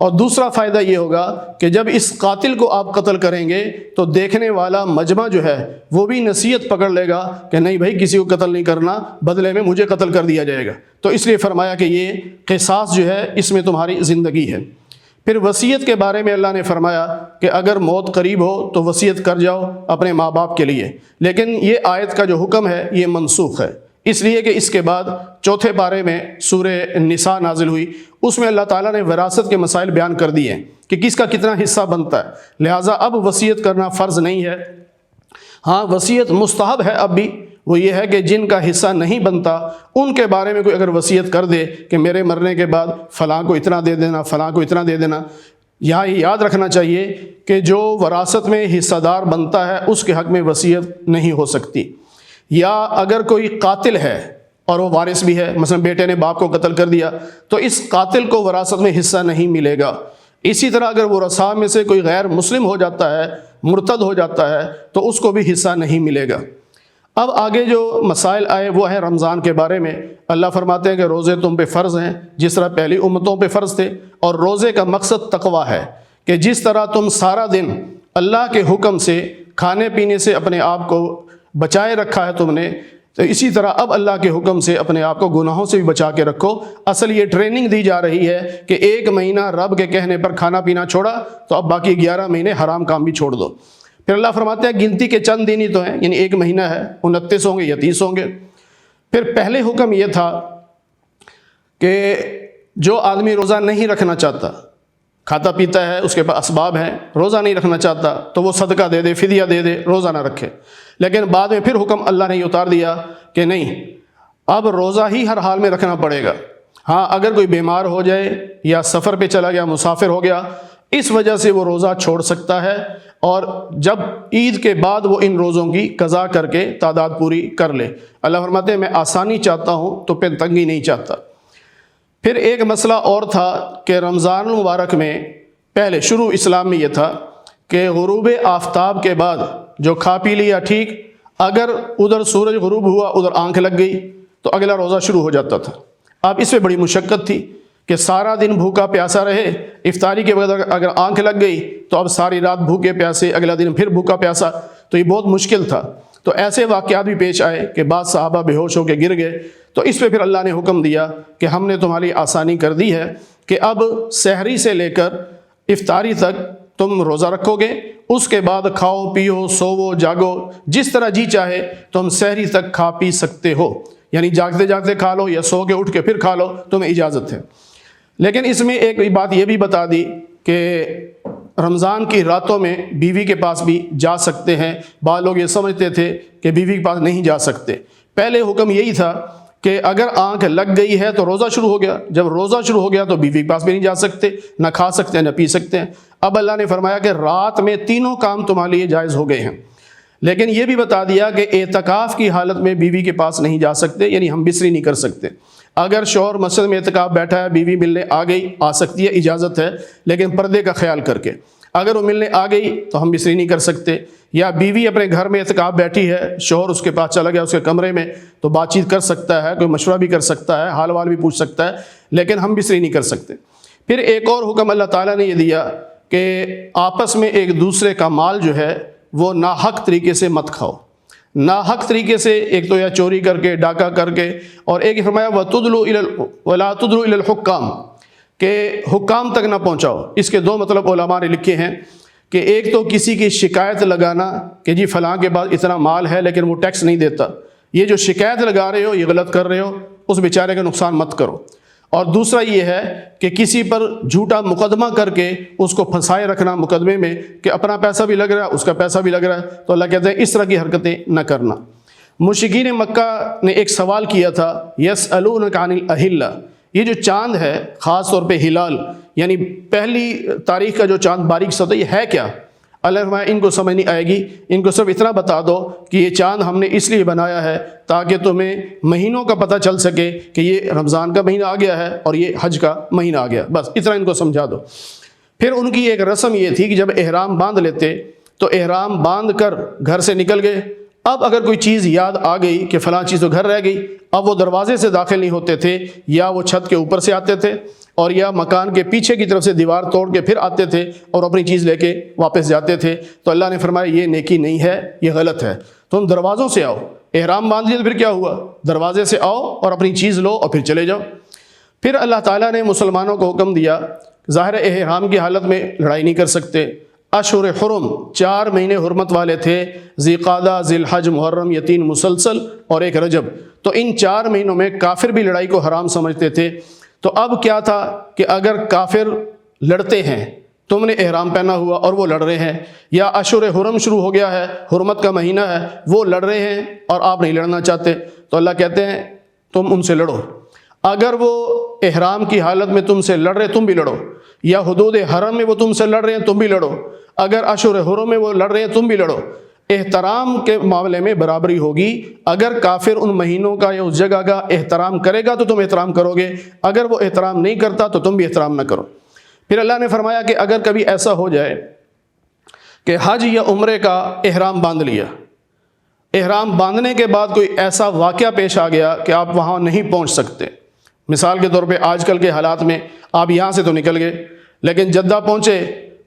اور دوسرا فائدہ یہ ہوگا کہ جب اس قاتل کو آپ قتل کریں گے تو دیکھنے والا مجمع جو ہے وہ بھی نصیحت پکڑ لے گا کہ نہیں بھائی کسی کو قتل نہیں کرنا، بدلے میں مجھے قتل کر دیا جائے گا۔ تو اس لیے فرمایا کہ یہ قصاص جو ہے اس میں تمہاری زندگی ہے۔ پھر وصیت کے بارے میں اللہ نے فرمایا کہ اگر موت قریب ہو تو وصیت کر جاؤ اپنے ماں باپ کے لیے، لیکن یہ آیت کا جو حکم ہے یہ منسوخ ہے، اس لیے کہ اس کے بعد چوتھے پارے میں سورہ نساء نازل ہوئی، اس میں اللہ تعالیٰ نے وراثت کے مسائل بیان کر دیے ہیں کہ کس کا کتنا حصہ بنتا ہے، لہٰذا اب وصیت کرنا فرض نہیں ہے۔ ہاں وصیت مستحب ہے اب بھی، وہ یہ ہے کہ جن کا حصہ نہیں بنتا ان کے بارے میں کوئی اگر وصیت کر دے کہ میرے مرنے کے بعد فلاں کو اتنا دے دینا، فلاں کو اتنا دے دینا، یہاں یہ یاد رکھنا چاہیے کہ جو وراثت میں حصہ دار بنتا ہے اس کے حق میں وصیت نہیں ہو سکتی۔ یا اگر کوئی قاتل ہے اور وہ وارث بھی ہے، مثلا بیٹے نے باپ کو قتل کر دیا تو اس قاتل کو وراثت میں حصہ نہیں ملے گا۔ اسی طرح اگر ورثاء میں سے کوئی غیر مسلم ہو جاتا ہے، مرتد ہو جاتا ہے، تو اس کو بھی حصہ نہیں ملے گا۔ اب آگے جو مسائل آئے وہ ہے رمضان کے بارے میں۔ اللہ فرماتے ہیں کہ روزے تم پہ فرض ہیں جس طرح پہلی امتوں پہ فرض تھے، اور روزے کا مقصد تقویٰ ہے کہ جس طرح تم سارا دن اللہ کے حکم سے کھانے پینے سے اپنے آپ کو بچائے رکھا ہے تم نے، تو اسی طرح اب اللہ کے حکم سے اپنے آپ کو گناہوں سے بھی بچا کے رکھو۔ اصل یہ ٹریننگ دی جا رہی ہے کہ ایک مہینہ رب کے کہنے پر کھانا پینا چھوڑا تو اب باقی 11 مہینے حرام کام بھی چھوڑ دو۔ پھر اللہ فرماتے ہیں گنتی کے چند دن ہی تو ہیں، یعنی ایک مہینہ ہے، 29 ہوں گے یا 30 ہوں گے۔ پھر پہلے حکم یہ تھا کہ جو آدمی روزہ نہیں رکھنا چاہتا، کھاتا پیتا ہے، اس کے پاس اسباب ہیں، روزہ نہیں رکھنا چاہتا تو وہ صدقہ دے دے، فدیہ دے دے، روزہ نہ رکھے۔ لیکن بعد میں پھر حکم اللہ نے یہ اتار دیا کہ نہیں، اب روزہ ہی ہر حال میں رکھنا پڑے گا۔ ہاں اگر کوئی بیمار ہو جائے یا سفر پہ چلا گیا، مسافر ہو گیا، اس وجہ سے وہ روزہ چھوڑ سکتا ہے، اور جب عید کے بعد وہ ان روزوں کی قضا کر کے تعداد پوری کر لے۔ اللہ فرماتے ہیں میں آسانی چاہتا ہوں تو پھر تنگی نہیں چاہتا۔ پھر ایک مسئلہ اور تھا کہ رمضان المبارک میں پہلے شروع اسلام میں یہ تھا کہ غروب آفتاب کے بعد جو کھا پی لیا ٹھیک، اگر ادھر سورج غروب ہوا ادھر آنکھ لگ گئی تو اگلا روزہ شروع ہو جاتا تھا۔ اب اس میں بڑی مشقت تھی کہ سارا دن بھوکا پیاسا رہے، افطاری کے بعد اگر آنکھ لگ گئی تو اب ساری رات بھوکے پیاسے، اگلا دن پھر بھوکا پیاسا، تو یہ بہت مشکل تھا۔ تو ایسے واقعات بھی پیش آئے کہ بعض صحابہ بے ہوش ہو کے گر گئے، تو اس پہ پھر اللہ نے حکم دیا کہ ہم نے تمہاری آسانی کر دی ہے کہ اب سحری سے لے کر افطاری تک تم روزہ رکھو گے، اس کے بعد کھاؤ پیو سوو جاگو، جس طرح جی چاہے تم سحری تک کھا پی سکتے ہو، یعنی جاگتے جاگتے کھا لو یا سو کے اٹھ کے پھر کھا لو، تمہیں اجازت ہے۔ لیکن اس میں ایک بات یہ بھی بتا دی کہ رمضان کی راتوں میں بیوی کے پاس بھی جا سکتے ہیں۔ بعض لوگ یہ سمجھتے تھے کہ بیوی کے پاس نہیں جا سکتے۔ پہلے حکم یہی تھا کہ اگر آنکھ لگ گئی ہے تو روزہ شروع ہو گیا، جب روزہ شروع ہو گیا تو بیوی کے پاس بھی نہیں جا سکتے، نہ کھا سکتے ہیں نہ پی سکتے ہیں۔ اب اللہ نے فرمایا کہ رات میں تینوں کام تمہارے لیے جائز ہو گئے ہیں، لیکن یہ بھی بتا دیا کہ اعتکاف کی حالت میں بیوی کے پاس نہیں جا سکتے، یعنی ہم بستری نہیں کر سکتے۔ اگر شوہر مسجد میں اعتکاف بیٹھا ہے، بیوی ملنے آ گئی، آ سکتی ہے، اجازت ہے، لیکن پردے کا خیال کر کے۔ اگر وہ ملنے آ گئی تو ہم بستری نہیں کر سکتے۔ یا بیوی اپنے گھر میں اعتکاف بیٹھی ہے، شوہر اس کے پاس چلا گیا اس کے کمرے میں، تو بات چیت کر سکتا ہے، کوئی مشورہ بھی کر سکتا ہے، حال وال بھی پوچھ سکتا ہے، لیکن ہم بستری نہیں کر سکتے۔ پھر ایک اور حکم اللہ تعالیٰ نے یہ دیا کہ آپس میں ایک دوسرے کا مال جو ہے وہ ناحق طریقے سے مت کھاؤ۔ ناحق طریقے سے ایک تو یا چوری کر کے، ڈاکہ کر کے، اور ایک فرمایا وَلَا تُدْلُوا إِلَى الْحُكَّامِ، کہ حکام تک نہ پہنچاؤ۔ اس کے دو مطلب علماء نے لکھے ہیں کہ ایک تو کسی کی شکایت لگانا کہ جی فلاں کے پاس اتنا مال ہے لیکن وہ ٹیکس نہیں دیتا، یہ جو شکایت لگا رہے ہو یہ غلط کر رہے ہو، اس بیچارے کا نقصان مت کرو۔ اور دوسرا یہ ہے کہ کسی پر جھوٹا مقدمہ کر کے اس کو پھنسائے رکھنا مقدمے میں کہ اپنا پیسہ بھی لگ رہا ہے اس کا پیسہ بھی لگ رہا ہے، تو اللہ کہتے ہیں اس طرح کی حرکتیں نہ کرنا۔ مشرکین مکہ نے ایک سوال کیا تھا، یسألونک عن الأہلہ، یہ جو چاند ہے خاص طور پہ ہلال، یعنی پہلی تاریخ کا جو چاند باریک سا ہوتا ہے، یہ ہے کیا؟ اللہ فرمایا ان کو سمجھ نہیں آئے گی، ان کو صرف اتنا بتا دو کہ یہ چاند ہم نے اس لیے بنایا ہے تاکہ تمہیں مہینوں کا پتہ چل سکے کہ یہ رمضان کا مہینہ آ گیا ہے اور یہ حج کا مہینہ آ گیا، بس اتنا ان کو سمجھا دو۔ پھر ان کی ایک رسم یہ تھی کہ جب احرام باندھ لیتے تو احرام باندھ کر گھر سے نکل گئے، اب اگر کوئی چیز یاد آ گئی کہ فلاں چیز تو گھر رہ گئی، اب وہ دروازے سے داخل نہیں ہوتے تھے، یا وہ چھت کے اوپر سے آتے تھے، اور یا مکان کے پیچھے کی طرف سے دیوار توڑ کے پھر آتے تھے اور اپنی چیز لے کے واپس جاتے تھے۔ تو اللہ نے فرمایا یہ نیکی نہیں ہے، یہ غلط ہے، تم دروازوں سے آؤ، احرام باندھ لیا تو پھر کیا ہوا، دروازے سے آؤ اور اپنی چیز لو اور پھر چلے جاؤ۔ پھر اللہ تعالیٰ نے مسلمانوں کو حکم دیا ظاہر احرام کی حالت میں لڑائی نہیں کر سکتے۔ اشہر حرم 4 مہینے حرمت والے تھے، ذی القعدہ، ذی الحج، محرم، یہ 3 مسلسل اور 1 رجب، تو ان 4 مہینوں میں کافر بھی لڑائی کو حرام سمجھتے تھے۔ تو اب کیا تھا کہ اگر کافر لڑتے ہیں، تم نے احرام پہنا ہوا اور وہ لڑ رہے ہیں، یا اشہر حرم شروع ہو گیا ہے، حرمت کا مہینہ ہے، وہ لڑ رہے ہیں اور آپ نہیں لڑنا چاہتے، تو اللہ کہتے ہیں تم ان سے لڑو۔ اگر وہ احرام کی حالت میں تم سے لڑ رہے تم بھی لڑو، یا حدود حرم میں وہ تم سے لڑ رہے ہیں تم بھی لڑو، اگر اشہر حرم میں وہ لڑ رہے ہیں تم بھی لڑو۔ احترام کے معاملے میں برابری ہوگی۔ اگر کافر ان مہینوں کا یا اس جگہ کا احترام کرے گا تو تم احترام کرو گے، اگر وہ احترام نہیں کرتا تو تم بھی احترام نہ کرو۔ پھر اللہ نے فرمایا کہ اگر کبھی ایسا ہو جائے کہ حج یا عمرے کا احرام باندھ لیا، احرام باندھنے کے بعد کوئی ایسا واقعہ پیش آ گیا کہ آپ وہاں نہیں پہنچ سکتے، مثال کے طور پہ آج کل کے حالات میں آپ یہاں سے تو نکل گئے لیکن جدہ پہنچے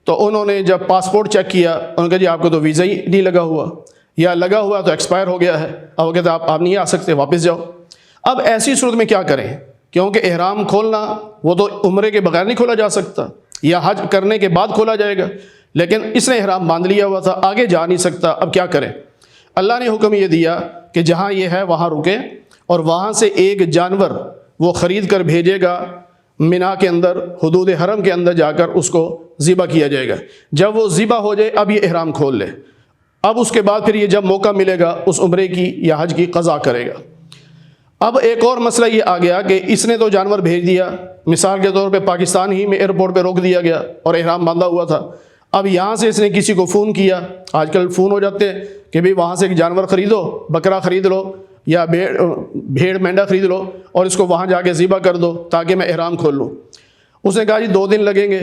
تو انہوں نے جب پاسپورٹ چیک کیا انہوں نے کہا جی آپ کو تو ویزا ہی نہیں لگا ہوا، یا لگا ہوا تو ایکسپائر ہو گیا ہے، اب وہ کہتے ہیں آپ نہیں آ سکتے، واپس جاؤ۔ اب ایسی صورت میں کیا کریں؟ کیونکہ احرام کھولنا وہ تو عمرے کے بغیر نہیں کھولا جا سکتا، یا حج کرنے کے بعد کھولا جائے گا، لیکن اس نے احرام باندھ لیا ہوا تھا، آگے جا نہیں سکتا، اب کیا کریں؟ اللہ نے حکم یہ دیا کہ جہاں یہ ہے وہاں رکے اور وہاں سے ایک جانور وہ خرید کر بھیجے گا، منا کے اندر حدود حرم کے اندر جا کر اس کو ذبح کیا جائے گا۔ جب وہ ذبح ہو جائے اب یہ احرام کھول لے، اب اس کے بعد پھر یہ جب موقع ملے گا اس عمرے کی یا حج کی قضا کرے گا۔ اب ایک اور مسئلہ یہ آ گیا کہ اس نے تو جانور بھیج دیا، مثال کے طور پہ پاکستان ہی میں ایئرپورٹ پہ روک دیا گیا اور احرام باندھا ہوا تھا، اب یہاں سے اس نے کسی کو فون کیا، آج کل فون ہو جاتے ہیں کہ بھئی وہاں سے ایک جانور خریدو، بکرا خرید لو یا بھیڑ مینڈا خرید لو اور اس کو وہاں جا کے ذبح کر دو تاکہ میں احرام کھول لوں۔ اس نے کہا جی 2 دن لگیں گے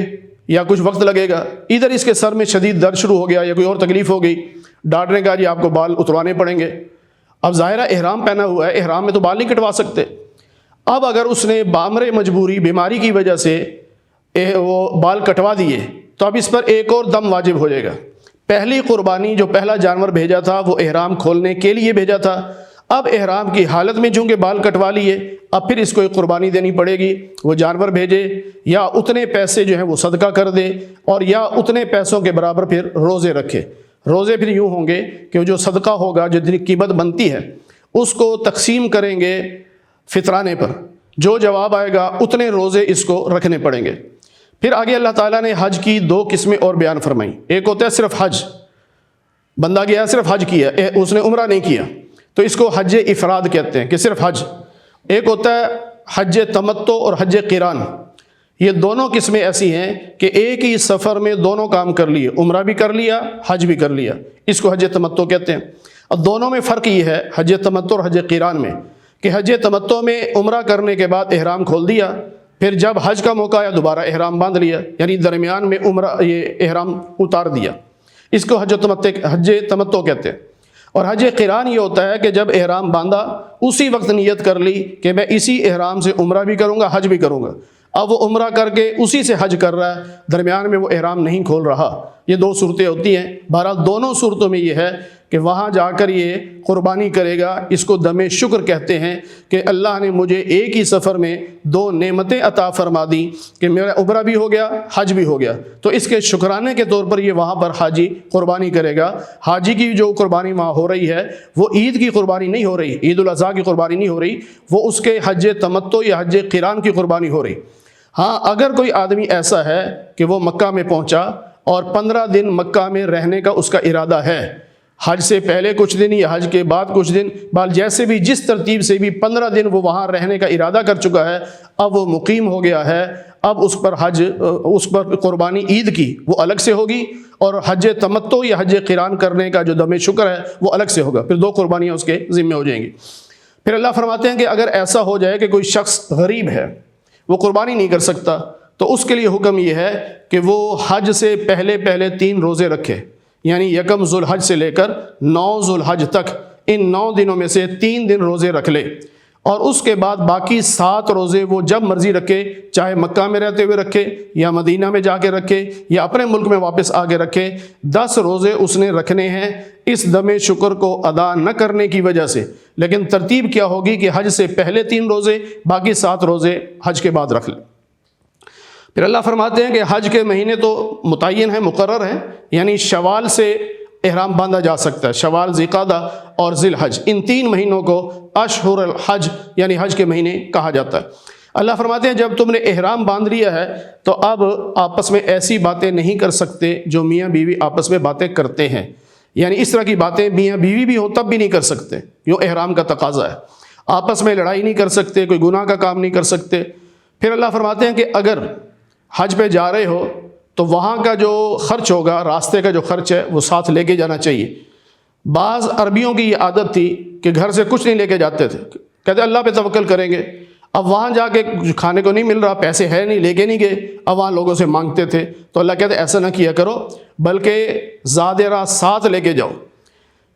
یا کچھ وقت لگے گا، ادھر اس کے سر میں شدید درد شروع ہو گیا یا کوئی اور تکلیف ہو گئی، ڈاکٹر نے کہا جی آپ کو بال اتروانے پڑیں گے۔ اب ظاہرہ احرام پہنا ہوا ہے، احرام میں تو بال نہیں کٹوا سکتے۔ اب اگر اس نے بامر مجبوری بیماری کی وجہ سے وہ بال کٹوا دیے تو اب اس پر ایک اور دم واجب ہو جائے گا۔ پہلی قربانی جو پہلا جانور بھیجا تھا وہ احرام کھولنے کے لیے بھیجا تھا، اب احرام کی حالت میں چونکہ بال کٹوا لیے اب پھر اس کو ایک قربانی دینی پڑے گی، وہ جانور بھیجے یا اتنے پیسے جو ہیں وہ صدقہ کر دے، اور یا اتنے پیسوں کے برابر پھر روزے رکھے۔ روزے پھر یوں ہوں گے کہ جو صدقہ ہوگا جتنی قیمت بنتی ہے اس کو تقسیم کریں گے فطرانے پر، جو جواب آئے گا اتنے روزے اس کو رکھنے پڑیں گے۔ پھر آگے اللہ تعالیٰ نے حج کی 2 قسمیں اور بیان فرمائیں۔ ایک ہوتا ہے صرف حج، بندہ گیا صرف حج کیا، اس نے عمرہ نہیں کیا تو اس کو حج افراد کہتے ہیں کہ صرف حج۔ ایک ہوتا ہے حج تمتع اور حج قران، یہ دونوں قسمیں ایسی ہیں کہ ایک ہی سفر میں دونوں کام کر لیے، عمرہ بھی کر لیا حج بھی کر لیا، اس کو حج تمتع کہتے ہیں۔ اب دونوں میں فرق یہ ہے حج تمتع اور حج قران میں کہ حج تمتع میں عمرہ کرنے کے بعد احرام کھول دیا، پھر جب حج کا موقع آیا دوبارہ احرام باندھ لیا، یعنی درمیان میں عمرہ یہ احرام اتار دیا، اس کو حج تمتع کہتے ہیں۔ اور حج قران یہ ہوتا ہے کہ جب احرام باندھا اسی وقت نیت کر لی کہ میں اسی احرام سے عمرہ بھی کروں گا حج بھی کروں گا، اب وہ عمرہ کر کے اسی سے حج کر رہا ہے، درمیان میں وہ احرام نہیں کھول رہا۔ یہ 2 صورتیں ہوتی ہیں۔ بہرحال دونوں صورتوں میں یہ ہے کہ وہاں جا کر یہ قربانی کرے گا، اس کو دم شکر کہتے ہیں کہ اللہ نے مجھے ایک ہی سفر میں 2 نعمتیں عطا فرما دی کہ میرا عمرہ بھی ہو گیا حج بھی ہو گیا، تو اس کے شکرانے کے طور پر یہ وہاں پر حاجی قربانی کرے گا۔ حاجی کی جو قربانی وہاں ہو رہی ہے وہ عید کی قربانی نہیں ہو رہی، عید الاضحیٰ کی قربانی نہیں ہو رہی، وہ اس کے حج تمتع یا حج قران کی قربانی ہو رہی۔ ہاں اگر کوئی آدمی ایسا ہے کہ وہ مکہ میں پہنچا اور 15 دن مکہ میں رہنے کا اس کا ارادہ ہے، حج سے پہلے کچھ دن یا حج کے بعد کچھ دن، بال جیسے بھی جس ترتیب سے بھی 15 دن وہ وہاں رہنے کا ارادہ کر چکا ہے، اب وہ مقیم ہو گیا ہے، اب اس پر قربانی عید کی وہ الگ سے ہوگی، اور حج تمتع یا حج قران کرنے کا جو دم شکر ہے وہ الگ سے ہوگا، پھر 2 قربانیاں اس کے ذمہ ہو جائیں گی۔ پھر اللہ فرماتے ہیں کہ اگر ایسا ہو جائے کہ کوئی شخص غریب ہے وہ قربانی نہیں کر سکتا تو اس کے لیے حکم یہ ہے کہ وہ حج سے پہلے 3 روزے رکھے، یعنی 1 ذو الحج سے لے کر 9 ذو الحج تک ان 9 دنوں میں سے 3 دن روزے رکھ لے، اور اس کے بعد باقی 7 روزے وہ جب مرضی رکھے، چاہے مکہ میں رہتے ہوئے رکھے یا مدینہ میں جا کے رکھے یا اپنے ملک میں واپس آ کے رکھے، 10 روزے اس نے رکھنے ہیں اس دم شکر کو ادا نہ کرنے کی وجہ سے۔ لیکن ترتیب کیا ہوگی کہ حج سے پہلے 3 روزے، باقی 7 روزے حج کے بعد رکھ لیں۔ پھر اللہ فرماتے ہیں کہ حج کے مہینے تو متعین ہیں، مقرر ہیں، یعنی شوال سے احرام باندھا جا سکتا ہے، شوال، ذوالقعدہ اور ذی الحج، ان 3 مہینوں کو اشہر الحج یعنی حج کے مہینے کہا جاتا ہے۔ اللہ فرماتے ہیں جب تم نے احرام باندھ لیا ہے تو اب آپس میں ایسی باتیں نہیں کر سکتے جو میاں بیوی آپس میں باتیں کرتے ہیں، یعنی اس طرح کی باتیں میاں بیوی بھی ہو تب بھی نہیں کر سکتے، یوں احرام کا تقاضا ہے۔ آپس میں لڑائی نہیں کر سکتے، کوئی گناہ کا کام نہیں کر سکتے۔ پھر اللہ فرماتے ہیں کہ اگر حج پہ جا رہے ہو تو وہاں کا جو خرچ ہوگا، راستے کا جو خرچ ہے وہ ساتھ لے کے جانا چاہیے۔ بعض عربیوں کی یہ عادت تھی کہ گھر سے کچھ نہیں لے کے جاتے تھے، کہتے اللہ پہ توکل کریں گے۔ اب وہاں جا کے کھانے کو نہیں مل رہا، پیسے ہے نہیں، لے کے نہیں گئے، اب وہاں لوگوں سے مانگتے تھے۔ تو اللہ کہتے ایسا نہ کیا کرو، بلکہ زاد راہ ساتھ لے کے جاؤ۔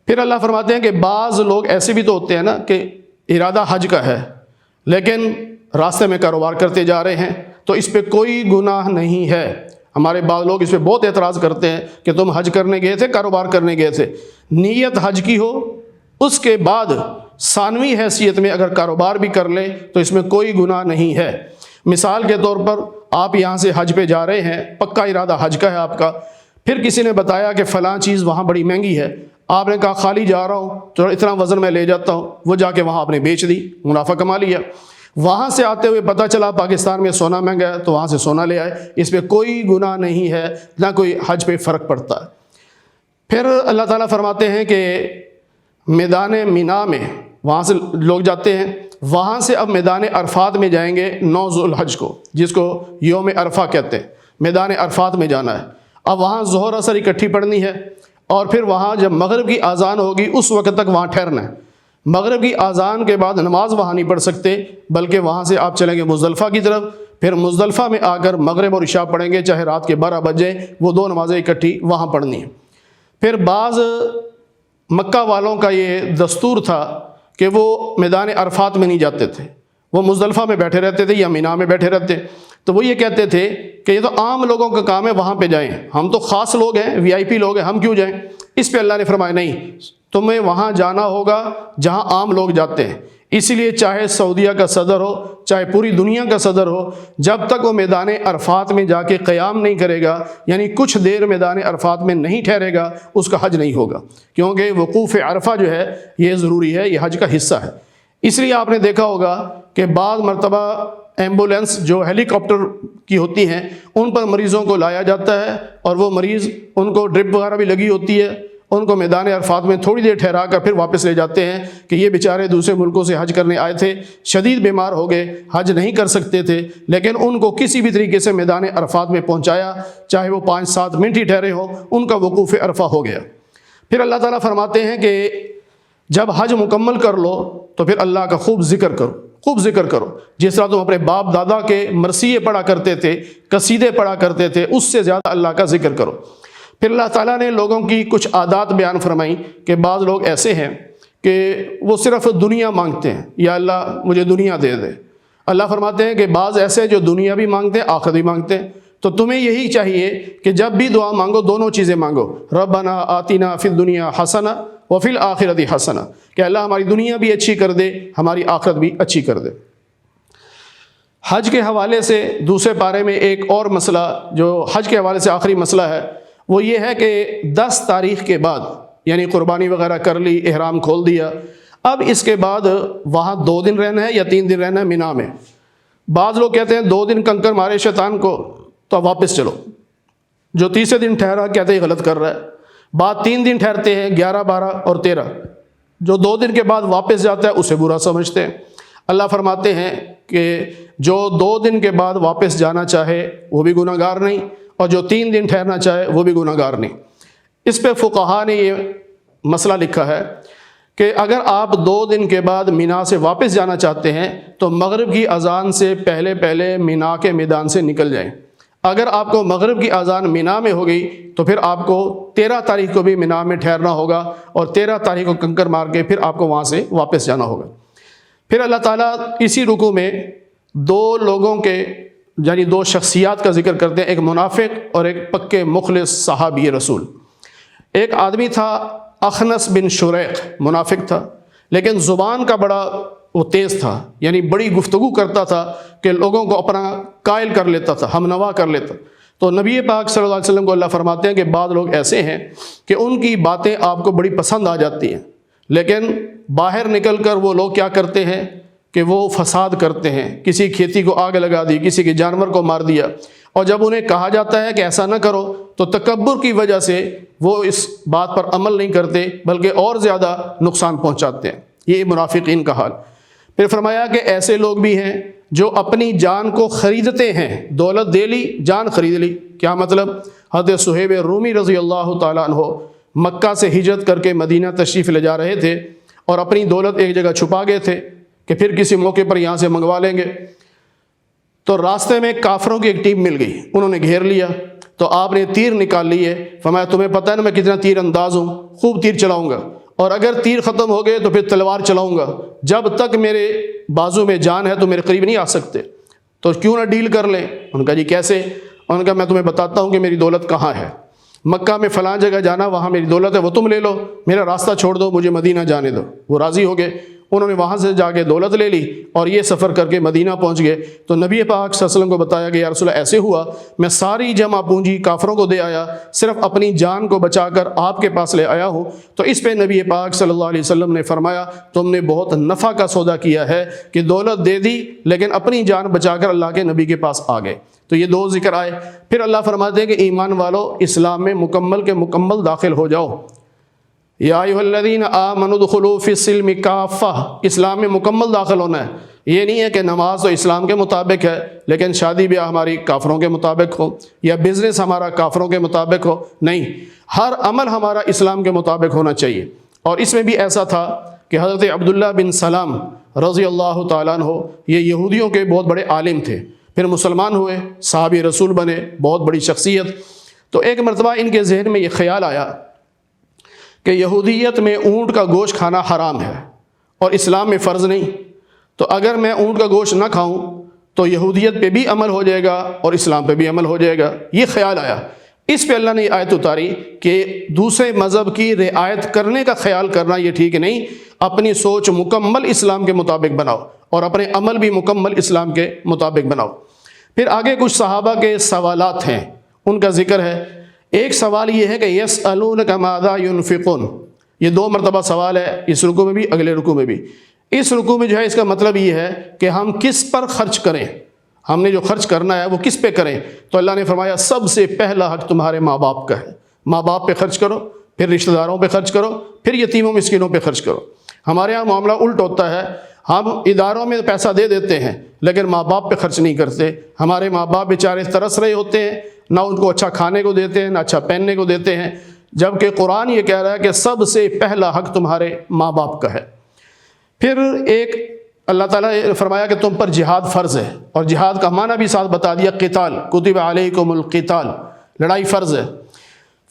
پھر اللہ فرماتے ہیں کہ بعض لوگ ایسے بھی تو ہوتے ہیں نا کہ ارادہ حج کا ہے لیکن راستے میں کاروبار کرتے جا رہے ہیں، تو اس پہ کوئی گناہ نہیں ہے۔ ہمارے بعض لوگ اس پہ بہت اعتراض کرتے ہیں کہ تم حج کرنے گئے تھے، کاروبار کرنے گئے تھے۔ نیت حج کی ہو، اس کے بعد ثانوی حیثیت میں اگر کاروبار بھی کر لیں تو اس میں کوئی گناہ نہیں ہے۔ مثال کے طور پر آپ یہاں سے حج پہ جا رہے ہیں، پکا ارادہ حج کا ہے آپ کا، پھر کسی نے بتایا کہ فلاں چیز وہاں بڑی مہنگی ہے، آپ نے کہا خالی جا رہا ہوں تو اتنا وزن میں لے جاتا ہوں، وہ جا کے وہاں آپ نے بیچ دی، منافع کما لیا۔ وہاں سے آتے ہوئے پتہ چلا پاکستان میں سونا مہنگا ہے تو وہاں سے سونا لے آئے، اس پہ کوئی گناہ نہیں ہے، نہ کوئی حج پہ فرق پڑتا ہے۔ پھر اللہ تعالیٰ فرماتے ہیں کہ میدان مینا میں وہاں سے لوگ جاتے ہیں، وہاں سے اب میدان عرفات میں جائیں گے 9 ذو الحج کو، جس کو یوم عرفہ کہتے ہیں، میدان عرفات میں جانا ہے۔ اب وہاں ظہر اثر اکٹھی پڑھنی ہے، اور پھر وہاں جب مغرب کی اذان ہوگی اس وقت تک وہاں ٹھہرنا ہے۔ مغرب کی اذان کے بعد نماز وہاں نہیں پڑھ سکتے، بلکہ وہاں سے آپ چلیں گے مزدلفہ کی طرف، پھر مزدلفہ میں آ کر مغرب اور عشاء پڑھیں گے، چاہے رات کے 12 بجے، وہ 2 نمازیں اکٹھی وہاں پڑھنی ہیں۔ پھر بعض مکہ والوں کا یہ دستور تھا کہ وہ میدان عرفات میں نہیں جاتے تھے، وہ مزدلفہ میں بیٹھے رہتے تھے یا مینا میں بیٹھے رہتے، تو وہ یہ کہتے تھے کہ یہ تو عام لوگوں کا کام ہے، وہاں پہ جائیں، ہم تو خاص لوگ ہیں، VIP لوگ ہیں، ہم کیوں جائیں؟ اس پہ اللہ نے فرمایا نہیں، تمہیں وہاں جانا ہوگا جہاں عام لوگ جاتے ہیں۔ اسی لیے چاہے سعودیہ کا صدر ہو، چاہے پوری دنیا کا صدر ہو، جب تک وہ میدان عرفات میں جا کے قیام نہیں کرے گا، یعنی کچھ دیر میدان عرفات میں نہیں ٹھہرے گا، اس کا حج نہیں ہوگا، کیونکہ وقوف عرفہ جو ہے یہ ضروری ہے، یہ حج کا حصہ ہے۔ اس لیے آپ نے دیکھا ہوگا کہ بعض مرتبہ ایمبولینس جو ہیلی کاپٹر کی ہوتی ہیں ان پر مریضوں کو لایا جاتا ہے، اور وہ مریض ان کو ڈرپ وغیرہ بھی لگی ہوتی ہے، ان کو میدان عرفات میں تھوڑی دیر ٹھہرا کر پھر واپس لے جاتے ہیں کہ یہ بیچارے دوسرے ملکوں سے حج کرنے آئے تھے، شدید بیمار ہو گئے، حج نہیں کر سکتے تھے، لیکن ان کو کسی بھی طریقے سے میدان عرفات میں پہنچایا، چاہے وہ 5-7 منٹ ہی ٹھہرے ہوں، ان کا وقوف عرفہ ہو گیا۔ پھر اللہ تعالیٰ فرماتے ہیں کہ جب حج مکمل کر لو تو پھر اللہ کا خوب ذکر کرو، خوب ذکر کرو، جس طرح تم اپنے باپ دادا کے مرثیے پڑھا کرتے تھے، قصیدے پڑھا کرتے تھے، اس سے زیادہ اللہ کا ذکر کرو۔ پھر اللہ تعالیٰ نے لوگوں کی کچھ عادات بیان فرمائیں کہ بعض لوگ ایسے ہیں کہ وہ صرف دنیا مانگتے ہیں، یا اللہ مجھے دنیا دے دے۔ اللہ فرماتے ہیں کہ بعض ایسے جو دنیا بھی مانگتے ہیں، آخرت بھی مانگتے ہیں، تو تمہیں یہی چاہیے کہ جب بھی دعا مانگو دونوں چیزیں مانگو، ربنا آتنا فی الدنیا حسنہ وفی الآخرۃ حسنہ، کہ اللہ ہماری دنیا بھی اچھی کر دے، ہماری آخرت بھی اچھی کر دے۔ حج کے حوالے سے دوسرے پارے میں ایک اور مسئلہ جو حج کے حوالے سے آخری مسئلہ ہے، وہ یہ ہے کہ 10 تاریخ کے بعد، یعنی قربانی وغیرہ کر لی، احرام کھول دیا، اب اس کے بعد وہاں 2 دن رہنا ہے یا 3 دن رہنا ہے مینا میں۔ بعض لوگ کہتے ہیں 2 دن کنکر مارے شیطان کو تو واپس چلو، جو تیسرے دن ٹھہرا کہتے ہیں غلط کر رہا ہے۔ بعد 3 دن ٹھہرتے ہیں، 11، 12 اور 13، جو 2 دن کے بعد واپس جاتا ہے اسے برا سمجھتے ہیں۔ اللہ فرماتے ہیں کہ جو 2 دن کے بعد واپس جانا چاہے وہ بھی گناہ گار نہیں، اور جو 3 دن ٹھہرنا چاہے وہ بھی گناہ گار نہیں۔ اس پہ فقہا نے یہ مسئلہ لکھا ہے کہ اگر آپ 2 دن کے بعد مینا سے واپس جانا چاہتے ہیں تو مغرب کی اذان سے پہلے پہلے مینا کے میدان سے نکل جائیں۔ اگر آپ کو مغرب کی اذان مینا میں ہو گئی تو پھر آپ کو 13 تاریخ کو بھی مینا میں ٹھہرنا ہوگا، اور 13 تاریخ کو کنکر مار کے پھر آپ کو وہاں سے واپس جانا ہوگا۔ پھر اللہ تعالیٰ اسی رکوع میں 2 لوگوں کے یعنی 2 شخصیات کا ذکر کرتے ہیں، ایک منافق اور ایک پکے مخلص صحابی رسول۔ ایک آدمی تھا اخنس بن شریق، منافق تھا، لیکن زبان کا بڑا وہ تیز تھا، یعنی بڑی گفتگو کرتا تھا کہ لوگوں کو اپنا قائل کر لیتا تھا، ہم نوا کر لیتا۔ تو نبی پاک صلی اللہ علیہ وسلم کو اللہ فرماتے ہیں کہ بعض لوگ ایسے ہیں کہ ان کی باتیں آپ کو بڑی پسند آ جاتی ہیں، لیکن باہر نکل کر وہ لوگ کیا کرتے ہیں کہ وہ فساد کرتے ہیں، کسی کھیتی کو آگ لگا دی، کسی کے جانور کو مار دیا، اور جب انہیں کہا جاتا ہے کہ ایسا نہ کرو تو تکبر کی وجہ سے وہ اس بات پر عمل نہیں کرتے بلکہ اور زیادہ نقصان پہنچاتے ہیں۔ یہ منافقین کا حال۔ پھر فرمایا کہ ایسے لوگ بھی ہیں جو اپنی جان کو خریدتے ہیں، دولت دے لی، جان خرید لی۔ کیا مطلب؟ حضرت صہیب رومی رضی اللہ تعالیٰ عنہ مکہ سے ہجرت کر کے مدینہ تشریف لے جا رہے تھے اور اپنی دولت ایک جگہ چھپا گئے تھے کہ پھر کسی موقع پر یہاں سے منگوا لیں گے۔ تو راستے میں کافروں کی ایک ٹیم مل گئی، انہوں نے گھیر لیا، تو آپ نے تیر نکال لیے، فرمایا تمہیں پتہ ہے نا میں کتنا تیر انداز ہوں، خوب تیر چلاؤں گا، اور اگر تیر ختم ہو گئے تو پھر تلوار چلاؤں گا، جب تک میرے بازو میں جان ہے تو میرے قریب نہیں آ سکتے، تو کیوں نہ ڈیل کر لیں؟ ان کا جی کیسے؟ انہوں نے کہا میں تمہیں بتاتا ہوں کہ میری دولت کہاں ہے، مکہ میں فلاں جگہ جانا، وہاں میری دولت ہے، وہ تم لے لو، میرا راستہ چھوڑ دو، مجھے مدینہ جانے دو۔ وہ راضی ہو گئے، انہوں نے وہاں سے جا کے دولت لے لی اور یہ سفر کر کے مدینہ پہنچ گئے۔ تو نبی پاک صلی اللہ علیہ وسلم کو بتایا کہ یا رسول اللہ ایسے ہوا، میں ساری جمع پونجی کافروں کو دے آیا، صرف اپنی جان کو بچا کر آپ کے پاس لے آیا ہوں۔ تو اس پہ نبی پاک صلی اللہ علیہ وسلم نے فرمایا تم نے بہت نفع کا سودا کیا ہے کہ دولت دے دی لیکن اپنی جان بچا کر اللہ کے نبی کے پاس آ گئے۔ تو یہ دو ذکر آئے۔ پھر اللہ فرماتے ہیں کہ ایمان والو اسلام میں مکمل کے مکمل داخل ہو جاؤ۔ یا ایھا الذین آمنوا ادخلوا فی السلم کافہ، اسلام میں مکمل داخل ہونا ہے۔ یہ نہیں ہے کہ نماز تو اسلام کے مطابق ہے لیکن شادی بیاہ ہماری کافروں کے مطابق ہو یا بزنس ہمارا کافروں کے مطابق ہو، نہیں، ہر عمل ہمارا اسلام کے مطابق ہونا چاہیے۔ اور اس میں بھی ایسا تھا کہ حضرت عبداللہ بن سلام رضی اللہ تعالیٰ عنہ یہ یہودیوں کے بہت بڑے عالم تھے، پھر مسلمان ہوئے، صحابی رسول بنے، بہت بڑی شخصیت۔ تو ایک مرتبہ ان کے ذہن میں یہ خیال آیا کہ یہودیت میں اونٹ کا گوشت کھانا حرام ہے اور اسلام میں فرض نہیں، تو اگر میں اونٹ کا گوشت نہ کھاؤں تو یہودیت پہ بھی عمل ہو جائے گا اور اسلام پہ بھی عمل ہو جائے گا۔ یہ خیال آیا، اس پہ اللہ نے یہ آیت اتاری کہ دوسرے مذہب کی رعایت کرنے کا خیال کرنا یہ ٹھیک نہیں، اپنی سوچ مکمل اسلام کے مطابق بناؤ اور اپنے عمل بھی مکمل اسلام کے مطابق بناؤ۔ پھر آگے کچھ صحابہ کے سوالات ہیں، ان کا ذکر ہے۔ ایک سوال یہ ہے کہ یسألونک ماذا ينفقون، یہ دو مرتبہ سوال ہے، اس رکوع میں بھی اگلے رکوع میں بھی۔ اس رکوع میں جو ہے اس کا مطلب یہ ہے کہ ہم کس پر خرچ کریں، ہم نے جو خرچ کرنا ہے وہ کس پہ کریں؟ تو اللہ نے فرمایا سب سے پہلا حق تمہارے ماں باپ کا ہے، ماں باپ پہ خرچ کرو، پھر رشتہ داروں پہ خرچ کرو، پھر یتیموں مسکینوں پہ خرچ کرو۔ ہمارے ہاں معاملہ الٹ ہوتا ہے، ہم اداروں میں پیسہ دے دیتے ہیں لیکن ماں باپ پہ خرچ نہیں کرتے۔ ہمارے ماں باپ بیچارے ترس رہے ہوتے ہیں، نہ ان کو اچھا کھانے کو دیتے ہیں نہ اچھا پہننے کو دیتے ہیں، جبکہ قرآن یہ کہہ رہا ہے کہ سب سے پہلا حق تمہارے ماں باپ کا ہے۔ پھر ایک اللہ تعالیٰ نے فرمایا کہ تم پر جہاد فرض ہے، اور جہاد کا معنی بھی ساتھ بتا دیا، قتال، کتب علیکم القتال، لڑائی فرض ہے۔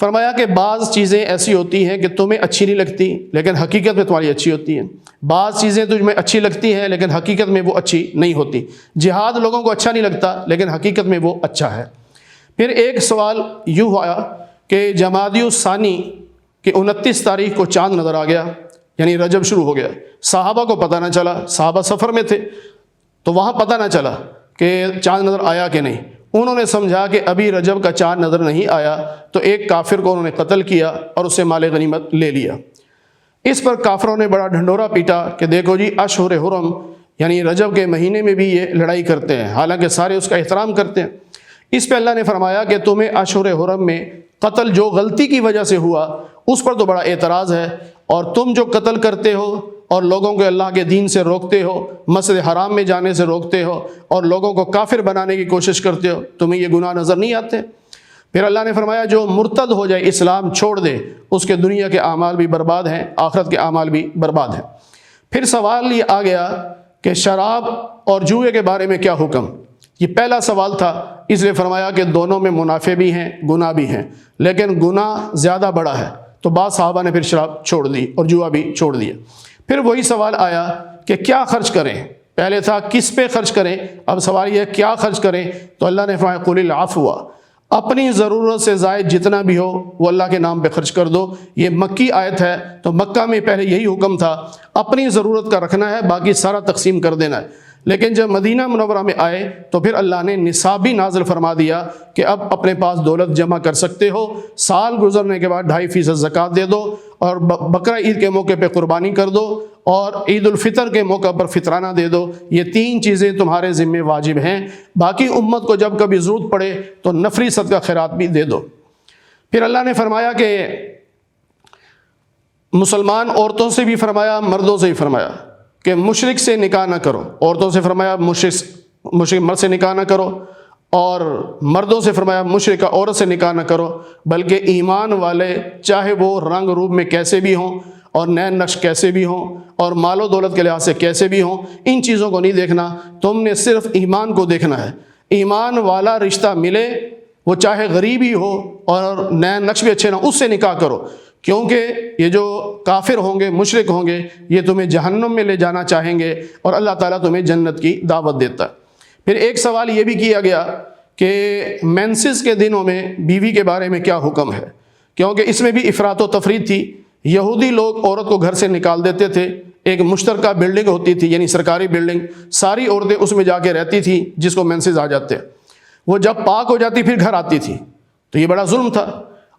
فرمایا کہ بعض چیزیں ایسی ہوتی ہیں کہ تمہیں اچھی نہیں لگتی لیکن حقیقت میں تمہاری اچھی ہوتی ہیں، بعض چیزیں تمہیں اچھی لگتی ہیں لیکن حقیقت میں وہ اچھی نہیں ہوتی۔ جہاد لوگوں کو اچھا نہیں لگتا لیکن حقیقت میں وہ اچھا ہے۔ پھر ایک سوال یوں آیا کہ جمادی الثانی کہ 29 تاریخ کو چاند نظر آ گیا، یعنی رجب شروع ہو گیا، صحابہ کو پتہ نہ چلا، صحابہ سفر میں تھے تو وہاں پتہ نہ چلا کہ چاند نظر آیا کہ نہیں۔ انہوں نے سمجھا کہ ابھی رجب کا چاند نظر نہیں آیا تو ایک کافر کو انہوں نے قتل کیا اور اس سے مال غنیمت لے لیا۔ اس پر کافروں نے بڑا ڈھنڈورا پیٹا کہ دیکھو جی اشہر حرم، یعنی رجب کے مہینے میں بھی یہ لڑائی کرتے ہیں، حالانکہ سارے اس کا احترام کرتے ہیں۔ اس پہ اللہ نے فرمایا کہ تمہیں اشہر حرم میں قتل جو غلطی کی وجہ سے ہوا اس پر تو بڑا اعتراض ہے، اور تم جو قتل کرتے ہو اور لوگوں کو اللہ کے دین سے روکتے ہو، مسجد حرام میں جانے سے روکتے ہو اور لوگوں کو کافر بنانے کی کوشش کرتے ہو، تمہیں یہ گناہ نظر نہیں آتے؟ پھر اللہ نے فرمایا جو مرتد ہو جائے، اسلام چھوڑ دے، اس کے دنیا کے اعمال بھی برباد ہیں، آخرت کے اعمال بھی برباد ہیں۔ پھر سوال یہ آ گیا کہ شراب اور جوئے کے بارے میں کیا حکم؟ یہ پہلا سوال تھا، اس لیے فرمایا کہ دونوں میں منافع بھی ہیں گناہ بھی ہیں، لیکن گناہ زیادہ بڑا ہے، تو بعض صحابہ نے پھر شراب چھوڑ دی اور جوا بھی چھوڑ دیا۔ پھر وہی سوال آیا کہ کیا خرچ کریں؟ پہلے تھا کس پہ خرچ کریں، اب سوال یہ ہے کیا خرچ کریں؟ تو اللہ نے فرمایا قل العفو، اپنی ضرورت سے زائد جتنا بھی ہو وہ اللہ کے نام پہ خرچ کر دو۔ یہ مکی آیت ہے، تو مکہ میں پہلے یہی حکم تھا، اپنی ضرورت کا رکھنا ہے، باقی سارا تقسیم کر دینا ہے۔ لیکن جب مدینہ منورہ میں آئے تو پھر اللہ نے نصاب بھی نازل فرما دیا کہ اب اپنے پاس دولت جمع کر سکتے ہو، سال گزرنے کے بعد 2.5% زکوٰۃ دے دو، اور بقرہ عید کے موقع پہ قربانی کر دو، اور عید الفطر کے موقع پر فطرانہ دے دو۔ یہ 3 چیزیں تمہارے ذمہ واجب ہیں، باقی امت کو جب کبھی ضرورت پڑے تو نفری صدقہ خیرات بھی دے دو۔ پھر اللہ نے فرمایا کہ مسلمان عورتوں سے بھی فرمایا، مردوں سے بھی فرمایا کہ مشرک سے نکاح نہ کرو۔ عورتوں سے فرمایا مشرک مرد سے نکاح نہ کرو، اور مردوں سے فرمایا مشرکہ عورت سے نکاح نہ کرو، بلکہ ایمان والے چاہے وہ رنگ روپ میں کیسے بھی ہوں، اور نئے نقش کیسے بھی ہوں، اور مال و دولت کے لحاظ سے کیسے بھی ہوں، ان چیزوں کو نہیں دیکھنا، تم نے صرف ایمان کو دیکھنا ہے۔ ایمان والا رشتہ ملے، وہ چاہے غریب ہی ہو اور نئے نقش بھی اچھے نہ، اس سے نکاح کرو، کیونکہ یہ جو کافر ہوں گے، مشرک ہوں گے، یہ تمہیں جہنم میں لے جانا چاہیں گے، اور اللہ تعالیٰ تمہیں جنت کی دعوت دیتا ہے۔ پھر ایک سوال یہ بھی کیا گیا کہ مینسز کے دنوں میں بیوی کے بارے میں کیا حکم ہے، کیونکہ اس میں بھی افراط و تفریط تھی۔ یہودی لوگ عورت کو گھر سے نکال دیتے تھے، ایک مشترکہ بلڈنگ ہوتی تھی، یعنی سرکاری بلڈنگ، ساری عورتیں اس میں جا کے رہتی تھیں، جس کو مینسز آ جاتے، وہ جب پاک ہو جاتی پھر گھر آتی تھی، تو یہ بڑا ظلم تھا۔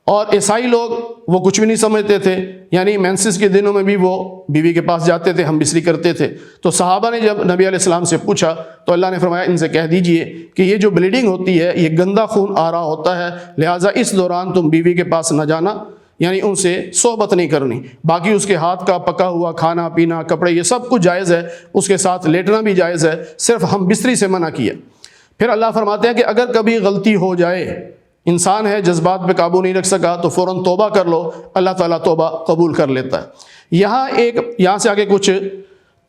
اور عیسائی لوگ وہ کچھ بھی نہیں سمجھتے تھے، یعنی مینسز کے دنوں میں بھی وہ بیوی کے پاس جاتے تھے، ہم بستری کرتے تھے۔ تو صحابہ نے جب نبی علیہ السلام سے پوچھا تو اللہ نے فرمایا ان سے کہہ دیجئے کہ یہ جو بلیڈنگ ہوتی ہے یہ گندا خون آ رہا ہوتا ہے، لہٰذا اس دوران تم بیوی کے پاس نہ جانا، یعنی ان سے صحبت نہیں کرنی۔ باقی اس کے ہاتھ کا پکا ہوا کھانا پینا، کپڑے، یہ سب کچھ جائز ہے، اس کے ساتھ لیٹنا بھی جائز ہے، صرف ہم بستری سے منع کیا۔ پھر اللہ فرماتے ہیں کہ اگر کبھی غلطی ہو جائے، انسان ہے جذبات پہ قابو نہیں رکھ سکا، تو فوراً توبہ کر لو، اللہ تعالیٰ توبہ قبول کر لیتا ہے۔ یہاں سے آگے کچھ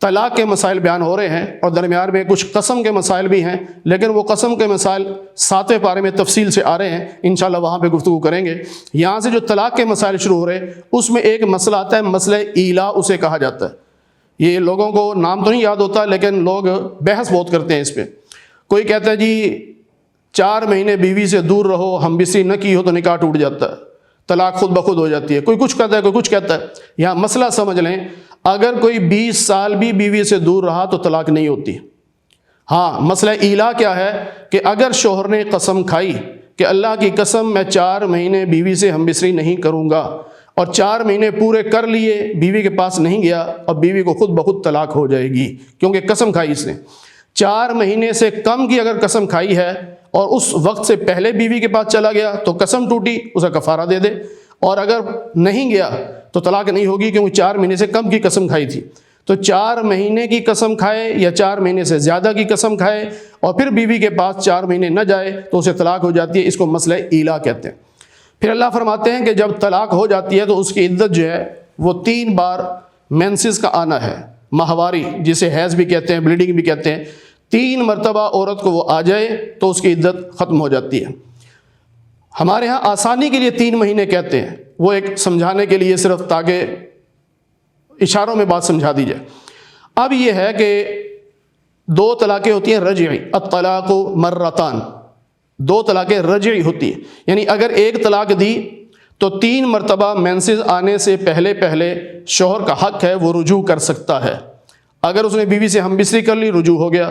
طلاق کے مسائل بیان ہو رہے ہیں، اور درمیان میں کچھ قسم کے مسائل بھی ہیں، لیکن وہ قسم کے مسائل 7ویں پارے میں تفصیل سے آ رہے ہیں، انشاءاللہ وہاں پہ گفتگو کریں گے۔ یہاں سے جو طلاق کے مسائل شروع ہو رہے ہیں، اس میں ایک مسئلہ آتا ہے، مسئلہ ایلا اسے کہا جاتا ہے۔ یہ لوگوں کو نام تو نہیں یاد ہوتا، لیکن لوگ بحث بہت کرتے ہیں اس پہ۔ کوئی کہتا ہے جی 4 مہینے بیوی سے دور رہو، ہم بستری نہ کی ہو تو نکاح ٹوٹ جاتا ہے، طلاق خود بخود ہو جاتی ہے۔ کوئی کچھ کہتا ہے، کوئی کچھ کہتا ہے۔ یہاں مسئلہ سمجھ لیں، اگر کوئی 20 سال بھی بیوی سے دور رہا تو طلاق نہیں ہوتی۔ ہاں، مسئلہ ایلا کیا ہے کہ اگر شوہر نے قسم کھائی کہ اللہ کی قسم میں 4 مہینے بیوی سے ہم بستری نہیں کروں گا، اور 4 مہینے پورے کر لیے، بیوی کے پاس نہیں گیا، اب بیوی کو خود بخود طلاق ہو جائے گی، کیونکہ قسم کھائی اس نے۔ 4 مہینے سے کم کی اگر قسم کھائی ہے اور اس وقت سے پہلے بیوی کے پاس چلا گیا تو قسم ٹوٹی، اسے کفارہ دے دے، اور اگر نہیں گیا تو طلاق نہیں ہوگی، کیونکہ 4 مہینے سے کم کی قسم کھائی تھی۔ تو 4 مہینے کی قسم کھائے یا 4 مہینے سے زیادہ کی قسم کھائے اور پھر بیوی کے پاس 4 مہینے نہ جائے تو اسے طلاق ہو جاتی ہے۔ اس کو مسئلہ ایلا کہتے ہیں۔ پھر اللہ فرماتے ہیں کہ جب طلاق ہو جاتی ہے تو اس کی عدت جو ہے وہ 3 بار مینسز کا آنا ہے، ماہواری جسے حیض بھی کہتے ہیں، بلیڈنگ بھی کہتے ہیں۔ 3 مرتبہ عورت کو وہ آ جائے تو اس کی عدت ختم ہو جاتی ہے۔ ہمارے ہاں آسانی کے لیے 3 مہینے کہتے ہیں، وہ ایک سمجھانے کے لیے، صرف تاکہ اشاروں میں بات سمجھا دی جائے۔ اب یہ ہے کہ 2 طلاقیں ہوتی ہیں رجعی، الطلاق مرتان، 2 طلاقیں رجعی ہوتی ہیں، یعنی اگر ایک طلاق دی تو 3 مرتبہ مینسز آنے سے پہلے شوہر کا حق ہے وہ رجوع کر سکتا ہے۔ اگر اس نے بیوی سے ہم بستری کر لی، رجوع ہو گیا،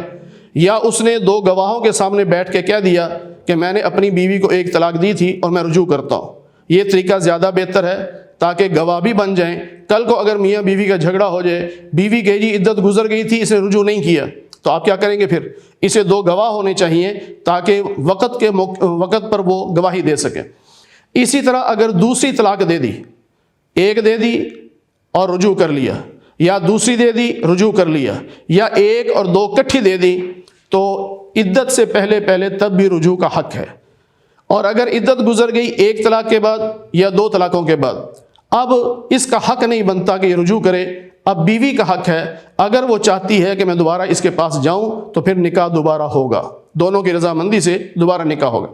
یا اس نے 2 گواہوں کے سامنے بیٹھ کے کہہ دیا کہ میں نے اپنی بیوی کو 1 طلاق دی تھی اور میں رجوع کرتا ہوں۔ یہ طریقہ زیادہ بہتر ہے تاکہ گواہ بھی بن جائیں۔ کل کو اگر میاں بیوی کا جھگڑا ہو جائے، بیوی کہے جی عدت گزر گئی تھی، اس نے رجوع نہیں کیا، تو آپ کیا کریں گے؟ پھر اسے 2 گواہ ہونے چاہیے تاکہ وقت پر وہ گواہی دے سکیں۔ اسی طرح اگر دوسری طلاق دے دی، 1 دے دی اور رجوع کر لیا، یا دوسری دے دی رجوع کر لیا، یا 1 اور 2 کٹھی دے دی، تو عدت سے پہلے تب بھی رجوع کا حق ہے۔ اور اگر عدت گزر گئی 1 طلاق کے بعد یا 2 طلاقوں کے بعد، اب اس کا حق نہیں بنتا کہ یہ رجوع کرے، اب بیوی کا حق ہے۔ اگر وہ چاہتی ہے کہ میں دوبارہ اس کے پاس جاؤں تو پھر نکاح دوبارہ ہوگا، دونوں کی رضامندی سے دوبارہ نکاح ہوگا۔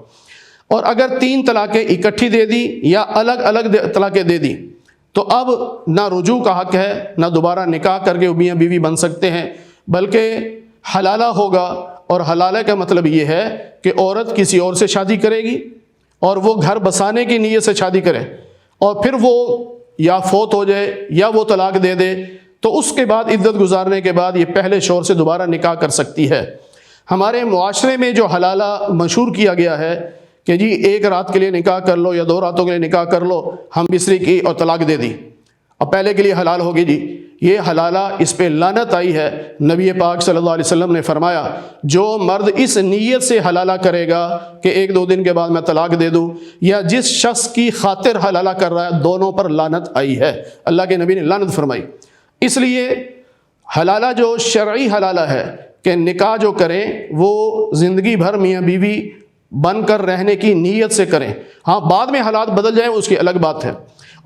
اور اگر 3 طلاقیں اکٹھی دے دی یا الگ الگ طلاقیں دے دی تو اب نہ رجوع کا حق ہے، نہ دوبارہ نکاح کر کے میاں بیوی بن سکتے ہیں، بلکہ حلالہ ہوگا۔ اور حلالہ کا مطلب یہ ہے کہ عورت کسی اور سے شادی کرے گی، اور وہ گھر بسانے کی نیت سے شادی کرے اور پھر وہ یا فوت ہو جائے یا وہ طلاق دے دے تو اس کے بعد عدت گزارنے کے بعد یہ پہلے شوہر سے دوبارہ نکاح کر سکتی ہے۔ ہمارے معاشرے میں جو حلالہ مشہور کیا گیا ہے کہ جی ایک رات کے لیے نکاح کر لو یا 2 راتوں کے لیے نکاح کر لو، ہم بستری کی اور طلاق دے دی، اب پہلے کے لیے حلال ہوگی جی، یہ حلالہ اس پہ لعنت آئی ہے۔ نبی پاک صلی اللہ علیہ وسلم نے فرمایا جو مرد اس نیت سے حلالہ کرے گا کہ 1-2 دن کے بعد میں طلاق دے دوں، یا جس شخص کی خاطر حلالہ کر رہا ہے، دونوں پر لعنت آئی ہے، اللہ کے نبی نے لعنت فرمائی۔ اس لیے حلالہ جو شرعی حلالہ ہے کہ نکاح جو کریں وہ زندگی بھر میاں بیوی بن کر رہنے کی نیت سے کریں، ہاں بعد میں حالات بدل جائیں اس کی الگ بات ہے۔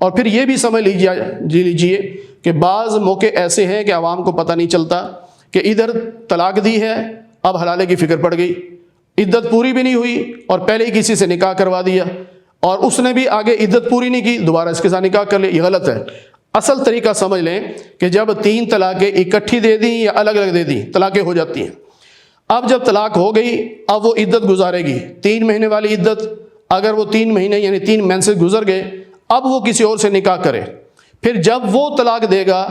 اور پھر یہ بھی سمجھ لیجیے کہ بعض موقع ایسے ہیں کہ عوام کو پتہ نہیں چلتا کہ ادھر طلاق دی ہے، اب حلالے کی فکر پڑ گئی، عدت پوری بھی نہیں ہوئی اور پہلے ہی کسی سے نکاح کروا دیا، اور اس نے بھی آگے عدت پوری نہیں کی، دوبارہ اس کے ساتھ نکاح کر لے، یہ غلط ہے۔ اصل طریقہ سمجھ لیں کہ جب 3 طلاقیں اکٹھی دے دیں یا الگ الگ دے دیں، طلاقیں ہو جاتی ہیں۔ اب جب طلاق ہو گئی اب وہ عدت گزارے گی، 3 مہینے والی عدت، اگر وہ 3 مہینے یعنی 3 مینسز گزر گئے اب وہ کسی اور سے نکاح کرے، پھر جب وہ طلاق دے گا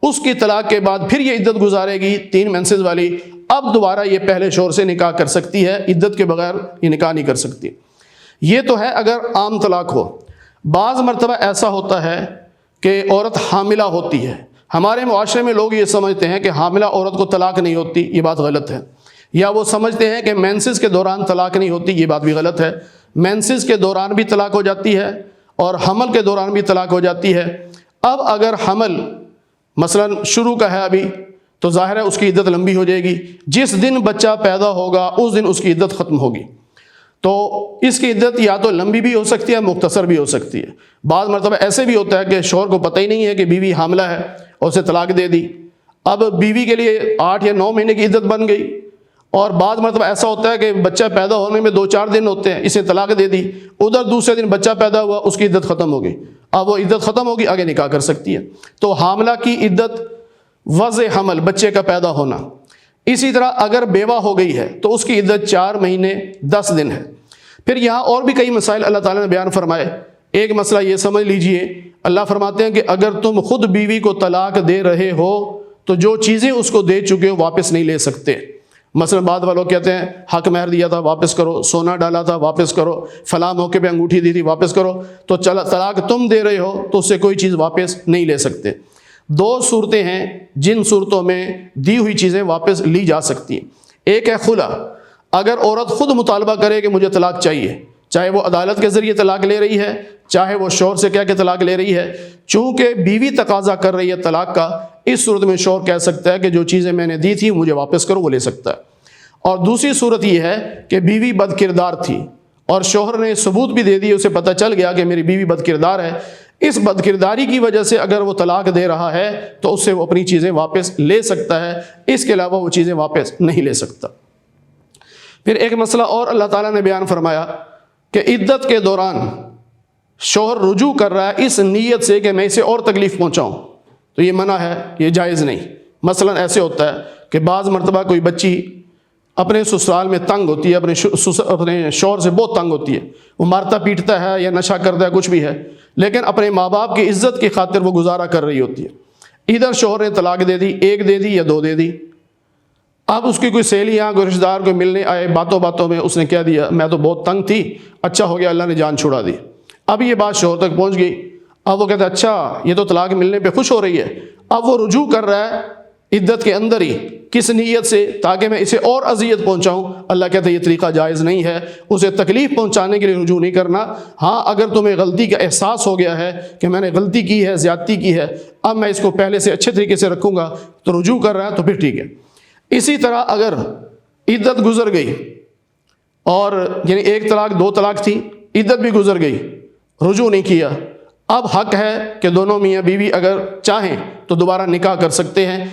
اس کی طلاق کے بعد پھر یہ عدت گزارے گی 3 مینسز والی، اب دوبارہ یہ پہلے شوہر سے نکاح کر سکتی ہے، عدت کے بغیر یہ نکاح نہیں کر سکتی۔ یہ تو ہے اگر عام طلاق ہو۔ بعض مرتبہ ایسا ہوتا ہے کہ عورت حاملہ ہوتی ہے، ہمارے معاشرے میں لوگ یہ سمجھتے ہیں کہ حاملہ عورت کو طلاق نہیں ہوتی، یہ بات غلط ہے، یا وہ سمجھتے ہیں کہ مینسز کے دوران طلاق نہیں ہوتی، یہ بات بھی غلط ہے۔ مینسز کے دوران بھی طلاق ہو جاتی ہے اور حمل کے دوران بھی طلاق ہو جاتی ہے۔ اب اگر حمل مثلا شروع کا ہے ابھی تو ظاہر ہے اس کی عدت لمبی ہو جائے گی، جس دن بچہ پیدا ہوگا اس دن اس کی عدت ختم ہوگی، تو اس کی عدت یا تو لمبی بھی ہو سکتی ہے مختصر بھی ہو سکتی ہے۔ بعض مرتبہ ایسے بھی ہوتا ہے کہ شوہر کو پتہ ہی نہیں ہے کہ بیوی حاملہ ہے اور اسے طلاق دے دی، اب بیوی کے لیے 8 یا 9 مہینے کی عدت بن گئی، اور بعض مرتبہ ایسا ہوتا ہے کہ بچہ پیدا ہونے میں 2-4 دن ہوتے ہیں، اسے طلاق دے دی، ادھر دوسرے دن بچہ پیدا ہوا اس کی عدت ختم ہو گئی، اب وہ عدت ختم ہوگی آگے نکاح کر سکتی ہے۔ تو حاملہ کی عدت وضع حمل، بچے کا پیدا ہونا۔ اسی طرح اگر بیوہ ہو گئی ہے تو اس کی عدت 4 مہینے 10 دن ہے۔ پھر یہاں اور بھی کئی مسائل اللہ تعالیٰ نے بیان فرمائے۔ ایک مسئلہ یہ سمجھ لیجئے، اللہ فرماتے ہیں کہ اگر تم خود بیوی کو طلاق دے رہے ہو تو جو چیزیں اس کو دے چکے ہو واپس نہیں لے سکتے۔ مثلا بعض والوں کہتے ہیں حق مہر دیا تھا واپس کرو، سونا ڈالا تھا واپس کرو، فلاں موقع پہ انگوٹھی دی تھی واپس کرو، تو طلاق تم دے رہے ہو تو اس سے کوئی چیز واپس نہیں لے سکتے۔ 2 صورتیں ہیں جن صورتوں میں دی ہوئی چیزیں واپس لی جا سکتی ہیں۔ ایک ہے خلا، اگر عورت خود مطالبہ کرے کہ مجھے طلاق چاہیے، چاہے وہ عدالت کے ذریعے طلاق لے رہی ہے، چاہے وہ شوہر سے کہہ کے طلاق لے رہی ہے، چونکہ بیوی تقاضا کر رہی ہے طلاق کا، اس صورت میں شوہر کہہ سکتا ہے کہ جو چیزیں میں نے دی تھی مجھے واپس کرو، وہ لے سکتا ہے۔ اور دوسری صورت یہ ہے کہ بیوی بد کردار تھی اور شوہر نے ثبوت بھی دے دی، اسے پتہ چل گیا کہ میری بیوی بد کردار ہے، اس بد کرداری کی وجہ سے اگر وہ طلاق دے رہا ہے تو اس سے وہ اپنی چیزیں واپس لے سکتا ہے، اس کے علاوہ وہ چیزیں واپس نہیں لے سکتا۔ پھر ایک مسئلہ اور اللہ تعالیٰ نے بیان فرمایا کہ عدت کے دوران شوہر رجوع کر رہا ہے اس نیت سے کہ میں اسے اور تکلیف پہنچاؤں، تو یہ منع ہے، یہ جائز نہیں۔ مثلا ایسے ہوتا ہے کہ بعض مرتبہ کوئی بچی اپنے سسرال میں تنگ ہوتی ہے، اپنے شوہر سے بہت تنگ ہوتی ہے، وہ مارتا پیٹتا ہے یا نشہ کرتا ہے، کچھ بھی ہے، لیکن اپنے ماں باپ کی عزت کی خاطر وہ گزارا کر رہی ہوتی ہے۔ ادھر شوہر نے طلاق دے دی، 1 دے دی یا 2 دے دی، اب اس کی کوئی سہیلیاں کوئی رشتہ دار کوئی ملنے آئے، باتوں باتوں میں اس نے کہہ دیا میں تو بہت تنگ تھی، اچھا ہو گیا اللہ نے جان چھڑا دی۔ اب یہ بات شوہر تک پہنچ گئی، اب وہ کہتا ہے اچھا یہ تو طلاق ملنے پہ خوش ہو رہی ہے، اب وہ رجوع کر رہا ہے عدت کے اندر ہی، کس نیت سے؟ تاکہ میں اسے اور اذیت پہنچاؤں۔ اللہ کہتا ہے یہ طریقہ جائز نہیں ہے، اسے تکلیف پہنچانے کے لیے رجوع نہیں کرنا۔ ہاں اگر تمہیں غلطی کا احساس ہو گیا ہے کہ میں نے غلطی کی ہے، زیادتی کی ہے، اب میں اس کو پہلے سے اچھے طریقے سے رکھوں گا، تو رجوع کر رہا ہے تو پھر ٹھیک ہے۔ اسی طرح اگر عدت گزر گئی اور یعنی 1 طلاق 2 طلاق تھی، عدت بھی گزر گئی، رجوع نہیں کیا، اب حق ہے کہ دونوں میاں بیوی اگر چاہیں تو دوبارہ نکاح کر سکتے ہیں۔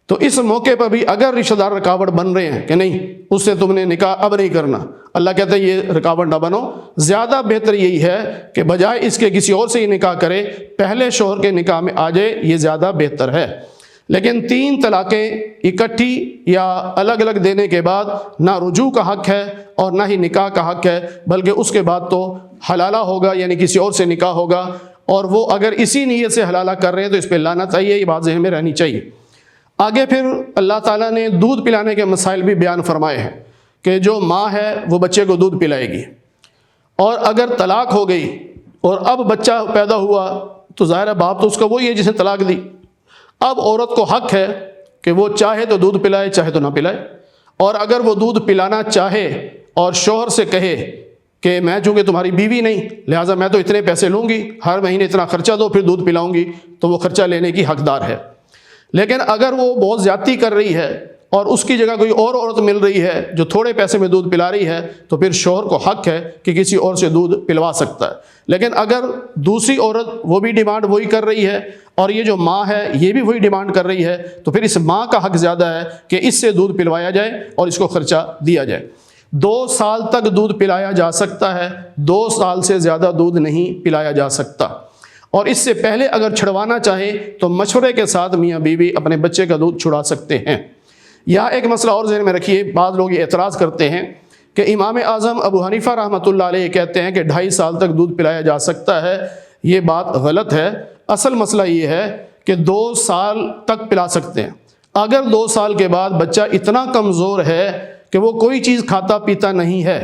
تو اس موقع پر بھی اگر رشتہ دار رکاوٹ بن رہے ہیں کہ نہیں اس سے تم نے نکاح اب نہیں کرنا، اللہ کہتا ہے یہ رکاوٹ نہ بنو، زیادہ بہتر یہی ہے کہ بجائے اس کے کسی اور سے ہی نکاح کرے، پہلے شوہر کے نکاح میں آ جائے، یہ زیادہ بہتر ہے۔ لیکن 3 طلاقیں اکٹھی یا الگ الگ دینے کے بعد نہ رجوع کا حق ہے اور نہ ہی نکاح کا حق ہے، بلکہ اس کے بعد تو حلالہ ہوگا، یعنی کسی اور سے نکاح ہوگا، اور وہ اگر اسی نیت سے حلالہ کر رہے ہیں تو اس پہ لعنت چاہیے، یہ بات ذہن میں رہنی چاہیے۔ آگے پھر اللہ تعالیٰ نے دودھ پلانے کے مسائل بھی بیان فرمائے ہیں کہ جو ماں ہے وہ بچے کو دودھ پلائے گی، اور اگر طلاق ہو گئی اور اب بچہ پیدا ہوا تو ظاہر ہے باپ تو اس کا وہی ہے جس نے طلاق دی۔ اب عورت کو حق ہے کہ وہ چاہے تو دودھ پلائے، چاہے تو نہ پلائے، اور اگر وہ دودھ پلانا چاہے اور شوہر سے کہے کہ میں چونکہ تمہاری بیوی نہیں لہٰذا میں تو اتنے پیسے لوں گی، ہر مہینے اتنا خرچہ دو پھر دودھ پلاؤں گی، تو وہ خرچہ لینے کی حقدار ہے۔ لیکن اگر وہ بہت زیادتی کر رہی ہے اور اس کی جگہ کوئی اور عورت مل رہی ہے جو تھوڑے پیسے میں دودھ پلا رہی ہے تو پھر شوہر کو حق ہے کہ کسی اور سے دودھ پلوا سکتا ہے۔ لیکن اگر دوسری عورت وہ بھی ڈیمانڈ وہی کر رہی ہے اور یہ جو ماں ہے یہ بھی وہی ڈیمانڈ کر رہی ہے تو پھر اس ماں کا حق زیادہ ہے کہ اس سے دودھ پلوایا جائے اور اس کو خرچہ دیا جائے۔ 2 سال تک دودھ پلایا جا سکتا ہے، 2 سال سے زیادہ دودھ نہیں پلایا جا سکتا، اور اس سے پہلے اگر چھڑوانا چاہے تو مشورے کے ساتھ میاں بیوی اپنے بچے کا دودھ چھڑا سکتے ہیں۔ یہاں ایک مسئلہ اور ذہن میں رکھیے، بعض لوگ یہ اعتراض کرتے ہیں کہ امام اعظم ابو حنیفہ رحمۃ اللہ علیہ کہتے ہیں کہ 2.5 سال تک دودھ پلایا جا سکتا ہے، یہ بات غلط ہے۔ اصل مسئلہ یہ ہے کہ 2 سال تک پلا سکتے ہیں۔ اگر 2 سال کے بعد بچہ اتنا کمزور ہے کہ وہ کوئی چیز کھاتا پیتا نہیں ہے،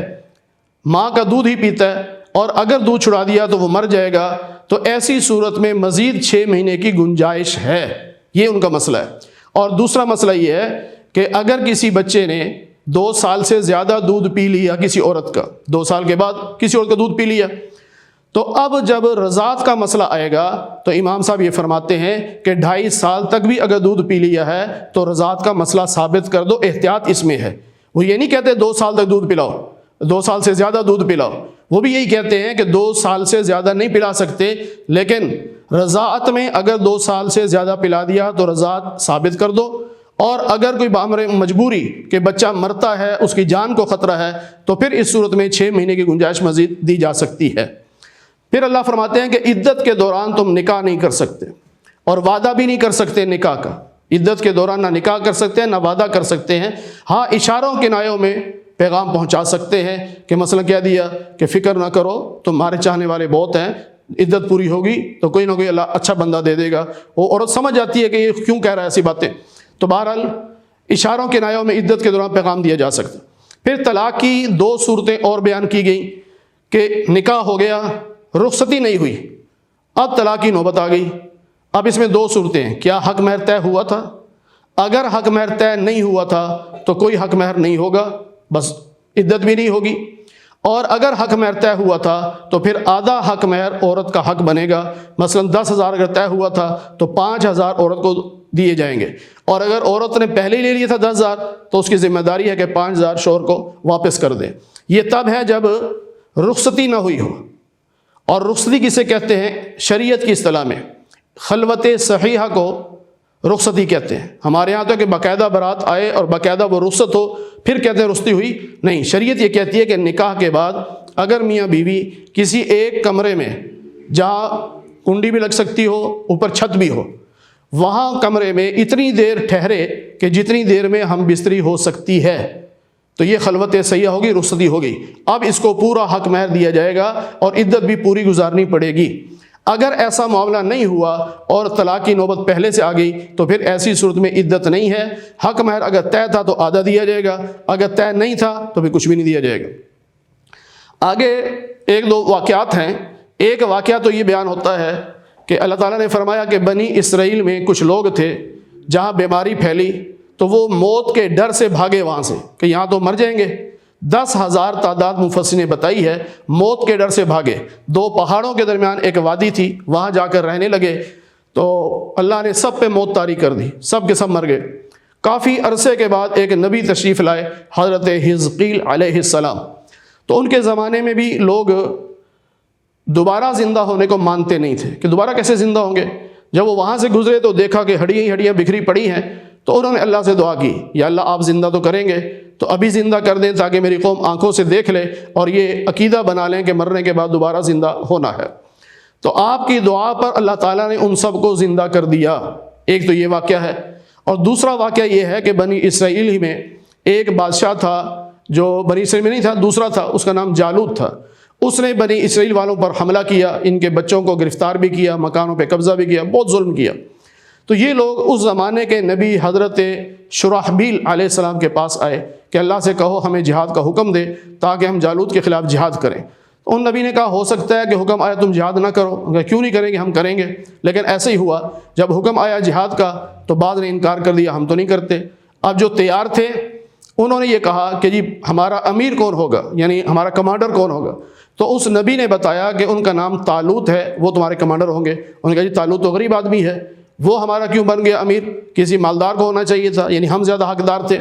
ماں کا دودھ ہی پیتا ہے، اور اگر دودھ چھڑا دیا تو وہ مر جائے گا، تو ایسی صورت میں مزید 6 مہینے کی گنجائش ہے، یہ ان کا مسئلہ ہے۔ اور دوسرا مسئلہ یہ ہے کہ اگر کسی بچے نے 2 سال سے زیادہ دودھ پی لیا کسی عورت کا، 2 سال کے بعد کسی عورت کا دودھ پی لیا، تو اب جب رضاعت کا مسئلہ آئے گا تو امام صاحب یہ فرماتے ہیں کہ 2.5 سال تک بھی اگر دودھ پی لیا ہے تو رضاعت کا مسئلہ ثابت کر دو، احتیاط اس میں ہے۔ وہ یہ نہیں کہتے 2 سال تک دودھ پلاؤ، 2 سال سے زیادہ دودھ پلاؤ، وہ بھی یہی کہتے ہیں کہ 2 سال سے زیادہ نہیں پلا سکتے، لیکن رضاعت میں اگر 2 سال سے زیادہ پلا دیا تو رضاعت ثابت کر دو، اور اگر کوئی بامر مجبوری کہ بچہ مرتا ہے، اس کی جان کو خطرہ ہے، تو پھر اس صورت میں 6 مہینے کی گنجائش مزید دی جا سکتی ہے۔ پھر اللہ فرماتے ہیں کہ عدت کے دوران تم نکاح نہیں کر سکتے اور وعدہ بھی نہیں کر سکتے نکاح کا۔ عدت کے دوران نہ نکاح کر سکتے ہیں نہ وعدہ کر سکتے ہیں، ہاں اشاروں کنایوں میں پیغام پہنچا سکتے ہیں کہ مثلا کہہ دیا کہ فکر نہ کرو تمہارے چاہنے والے بہت ہیں، عدت پوری ہوگی تو کوئی نہ کوئی اللہ اچھا بندہ دے دے گا، وہ عورت سمجھ جاتی ہے کہ یہ کیوں کہہ رہا ہے ایسی باتیں، تو بہرحال اشاروں کنایوں میں عدت کے دوران پیغام دیا جا سکتا۔ پھر طلاق کی 2 صورتیں اور بیان کی گئیں کہ نکاح ہو گیا، رخصتی نہیں ہوئی، اب طلاق کی نوبت آ گئی۔ اب اس میں 2 صورتیں ہیں، کیا حق مہر طے ہوا تھا؟ اگر حق مہر طے نہیں ہوا تھا تو کوئی حق مہر نہیں ہوگا، بس عدت بھی نہیں ہوگی، اور اگر حق مہر طے ہوا تھا تو پھر آدھا حق مہر عورت کا حق بنے گا۔ مثلا 10,000 اگر طے ہوا تھا تو 5,000 عورت کو دیے جائیں گے، اور اگر عورت نے پہلے ہی لے لیا تھا 10,000 تو اس کی ذمہ داری ہے کہ 5,000 شوہر کو واپس کر دیں۔ یہ تب ہے جب رخصتی نہ ہوئی ہو، اور رخصتی کسے کہتے ہیں؟ شریعت کی اصطلاح میں خلوت صحیحہ کو رخصتی کہتے ہیں۔ ہمارے یہاں تو کہ باقاعدہ بارات آئے اور باقاعدہ وہ رخصت ہو پھر کہتے ہیں رخصتی ہوئی، نہیں، شریعت یہ کہتی ہے کہ نکاح کے بعد اگر میاں بیوی کسی ایک کمرے میں جہاں کنڈی بھی لگ سکتی ہو، اوپر چھت بھی ہو، وہاں کمرے میں اتنی دیر ٹھہرے کہ جتنی دیر میں ہم بستری ہو سکتی ہے، تو یہ خلوت سیاح ہوگی، رخصتی ہوگی۔ اب اس کو پورا حق مہر دیا جائے گا اور عدت بھی پوری گزارنی پڑے گی۔ اگر ایسا معاملہ نہیں ہوا اور طلاق کی نوبت پہلے سے آ گئی تو پھر ایسی صورت میں عدت نہیں ہے۔ حق مہر اگر طے تھا تو آدھا دیا جائے گا، اگر طے نہیں تھا تو پھر کچھ بھی نہیں دیا جائے گا۔ آگے 1-2 واقعات ہیں۔ ایک واقعہ تو یہ بیان ہوتا ہے کہ اللہ تعالیٰ نے فرمایا کہ بنی اسرائیل میں کچھ لوگ تھے جہاں بیماری پھیلی تو وہ موت کے ڈر سے بھاگے وہاں سے کہ یہاں تو مر جائیں گے۔ 10,000 تعداد مفسرین نے بتائی ہے، موت کے ڈر سے بھاگے۔ 2 پہاڑوں کے درمیان ایک وادی تھی، وہاں جا کر رہنے لگے تو اللہ نے سب پہ موت طاری کر دی، سب کے سب مر گئے۔ کافی عرصے کے بعد ایک نبی تشریف لائے، حضرت حزقیل علیہ السلام، تو ان کے زمانے میں بھی لوگ دوبارہ زندہ ہونے کو مانتے نہیں تھے کہ دوبارہ کیسے زندہ ہوں گے۔ جب وہ وہاں سے گزرے تو دیکھا کہ ہڈیاں ہی ہڈیاں بکھری پڑی ہیں، تو انہوں نے اللہ سے دعا کی، یا اللہ آپ زندہ تو کریں گے تو ابھی زندہ کر دیں تاکہ میری قوم آنکھوں سے دیکھ لے اور یہ عقیدہ بنا لیں کہ مرنے کے بعد دوبارہ زندہ ہونا ہے۔ تو آپ کی دعا پر اللہ تعالیٰ نے ان سب کو زندہ کر دیا۔ ایک تو یہ واقعہ ہے۔ اور دوسرا واقعہ یہ ہے کہ بنی اسرائیل ہی میں ایک بادشاہ تھا جو بنی اسرائیل میں نہیں تھا، دوسرا تھا، اس کا نام جالوت تھا۔ اس نے بنی اسرائیل والوں پر حملہ کیا، ان کے بچوں کو گرفتار بھی کیا، مکانوں پہ قبضہ بھی کیا، بہت ظلم کیا۔ تو یہ لوگ اس زمانے کے نبی حضرت شرحبیل علیہ السلام کے پاس آئے کہ اللہ سے کہو ہمیں جہاد کا حکم دے تاکہ ہم جالوت کے خلاف جہاد کریں۔ ان نبی نے کہا ہو سکتا ہے کہ حکم آیا تم جہاد نہ کرو۔ انہوں نے کہا کیوں نہیں کریں گے، ہم کریں گے۔ لیکن ایسے ہی ہوا، جب حکم آیا جہاد کا تو بعض نے انکار کر دیا، ہم تو نہیں کرتے۔ اب جو تیار تھے انہوں نے یہ کہا کہ جی ہمارا امیر کون ہوگا، یعنی ہمارا کمانڈر کون ہوگا؟ تو اس نبی نے بتایا کہ ان کا نام طالوت ہے، وہ تمہارے کمانڈر ہوں گے۔ انہوں نے کہا جی طالوت تو غریب آدمی ہے، وہ ہمارا کیوں بن گیا امیر؟ کسی مالدار کو ہونا چاہیے تھا، یعنی ہم زیادہ حقدار تھے۔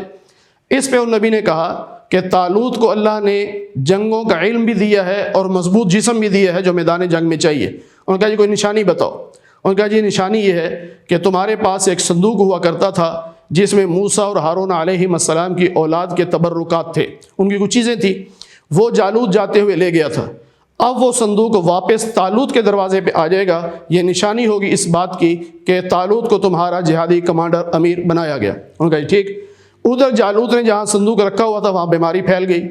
اس پہ ان نبی نے کہا کہ طالوت کو اللہ نے جنگوں کا علم بھی دیا ہے اور مضبوط جسم بھی دیا ہے جو میدان جنگ میں چاہیے۔ انہوں نے کہا جی کوئی نشانی بتاؤ۔ انہوں نے کہا جی نشانی یہ ہے کہ تمہارے پاس ایک صندوق ہوا کرتا تھا جس میں موسیٰ اور ہارون علیہ السلام کی اولاد کے تبرکات تھے، ان کی کچھ چیزیں تھیں، وہ جالوت جاتے ہوئے لے گیا تھا۔ اب وہ صندوق واپس طالوت کے دروازے پہ آ جائے گا، یہ نشانی ہوگی اس بات کی کہ طالوت کو تمہارا جہادی کمانڈر امیر بنایا گیا۔ انہوں نے کہا جی ٹھیک۔ ادھر جالوت نے جہاں صندوق رکھا ہوا تھا وہاں بیماری پھیل گئی،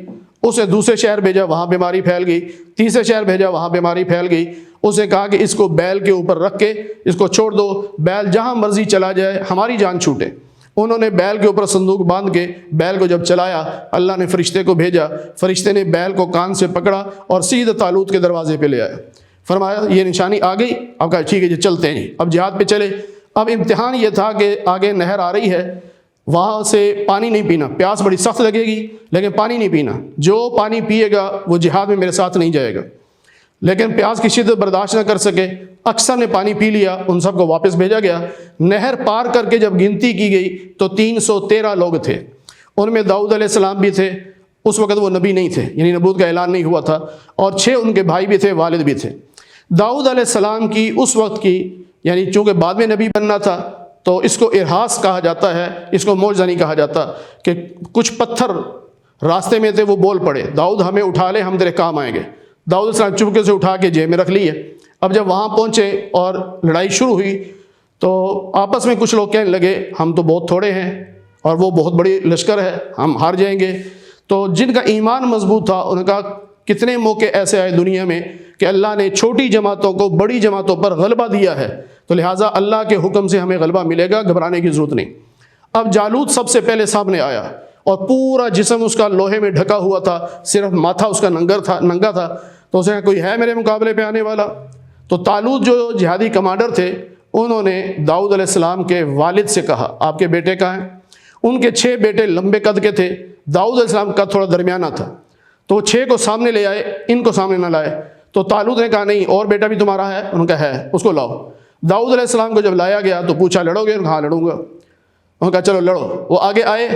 اسے دوسرے شہر بھیجا، وہاں بیماری پھیل گئی، تیسرے شہر بھیجا، وہاں بیماری پھیل گئی۔ اسے کہا کہ اس کو بیل کے اوپر رکھ کے اس کو چھوڑ دو، بیل جہاں مرضی چلا جائے، ہماری جان چھوٹے۔ انہوں نے بیل کے اوپر صندوق باندھ کے بیل کو جب چلایا، اللہ نے فرشتے کو بھیجا، فرشتے نے بیل کو کان سے پکڑا اور سیدھے طالوت کے دروازے پہ لے آیا۔ فرمایا یہ نشانی آ گئی۔ اب کہا ٹھیک ہے جی چلتے ہیں، اب جہاد پہ چلے۔ اب امتحان یہ تھا کہ آگے نہر آ رہی ہے، وہاں سے پانی نہیں پینا، پیاس بڑی سخت لگے گی لیکن پانی نہیں پینا، جو پانی پیے گا وہ جہاد میں میرے ساتھ نہیں جائے گا۔ لیکن پیاس کی شدت برداشت نہ کر سکے، اکثر نے پانی پی لیا، ان سب کو واپس بھیجا گیا۔ نہر پار کر کے جب گنتی کی گئی تو 313 لوگ تھے، ان میں داؤد علیہ السلام بھی تھے، اس وقت وہ نبی نہیں تھے، یعنی نبوت کا اعلان نہیں ہوا تھا، اور 6 ان کے بھائی بھی تھے، والد بھی تھے۔ داؤد علیہ السلام کی اس وقت کی، یعنی چونکہ بعد میں نبی بننا تھا تو اس کو ارہاس کہا جاتا ہے، اس کو معجزہ نہیں کہا جاتا، کہ کچھ پتھر راستے میں تھے وہ بول پڑے داؤد ہمیں اٹھا لے، ہم تیرے کام آئیں گے۔ داؤد علیہ السلام چپکے سے اٹھا کے جیب میں رکھ لیے۔ اب جب وہاں پہنچے اور لڑائی شروع ہوئی تو آپس میں کچھ لوگ کہنے لگے ہم تو بہت تھوڑے ہیں اور وہ بہت بڑی لشکر ہے، ہم ہار جائیں گے۔ تو جن کا ایمان مضبوط تھا انہوں نے کہا کتنے موقع ایسے آئے دنیا میں کہ اللہ نے چھوٹی جماعتوں کو بڑی جماعتوں پر غلبہ دیا ہے، تو لہٰذا اللہ کے حکم سے ہمیں غلبہ ملے گا، گھبرانے کی ضرورت نہیں۔ اب جالوت سب سے پہلے سامنے آیا اور پورا جسم اس کا لوہے میں ڈھکا ہوا تھا، صرف ماتھا اس کا ننگا تھا۔ تو اسے کہا کوئی ہے میرے مقابلے پہ آنے والا؟ تو طالوت جو جہادی کمانڈر تھے انہوں نے داؤد علیہ السلام کے والد سے کہا آپ کے بیٹے کہاں ہیں؟ ان کے 6 بیٹے لمبے قد کے تھے، داؤد علیہ السلام کا تھوڑا درمیانہ تھا، تو وہ 6 کو سامنے لے آئے، ان کو سامنے نہ لائے۔ تو طالوت نے کہا نہیں اور بیٹا بھی تمہارا ہے؟ انہوں نے کہا ہے، اس کو لاؤ۔ داؤد علیہ السلام کو جب لایا گیا تو پوچھا لڑو گے؟ انہوں نے کہا ہاں لڑوں گا۔ انہوں نے کہا چلو لڑو۔ وہ آگے آئے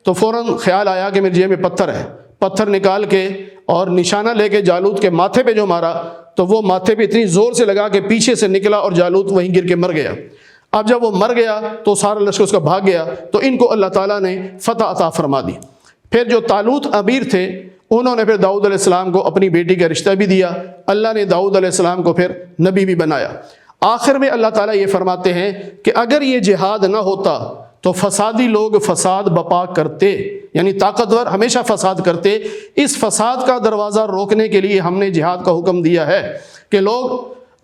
تو فوراً خیال آیا کہ میری جیب میں پتھر ہے، پتھر نکال کے اور نشانہ لے کے جالوت کے ماتھے پہ جو مارا تو وہ ماتھے پہ اتنی زور سے لگا کہ پیچھے سے نکلا اور جالوت وہیں گر کے مر گیا۔ اب جب وہ مر گیا تو سارا لشکر اس کا بھاگ گیا، تو ان کو اللہ تعالیٰ نے فتح عطا فرما دی۔ پھر جو طالوت امیر تھے انہوں نے پھر داؤد علیہ السلام کو اپنی بیٹی کا رشتہ بھی دیا، اللہ نے داؤد علیہ السلام کو پھر نبی بھی بنایا۔ آخر میں اللہ تعالیٰ یہ فرماتے ہیں کہ اگر یہ جہاد نہ ہوتا تو فسادی لوگ فساد بپا کرتے، یعنی طاقتور ہمیشہ فساد کرتے۔ اس فساد کا دروازہ روکنے کے لیے ہم نے جہاد کا حکم دیا ہے کہ لوگ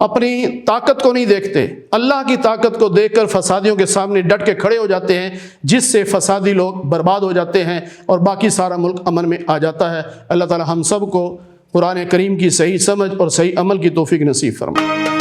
اپنی طاقت کو نہیں دیکھتے، اللہ کی طاقت کو دیکھ کر فسادیوں کے سامنے ڈٹ کے کھڑے ہو جاتے ہیں، جس سے فسادی لوگ برباد ہو جاتے ہیں اور باقی سارا ملک امن میں آ جاتا ہے۔ اللہ تعالی ہم سب کو قرآن کریم کی صحیح سمجھ اور صحیح عمل کی توفیق نصیب فرمائے۔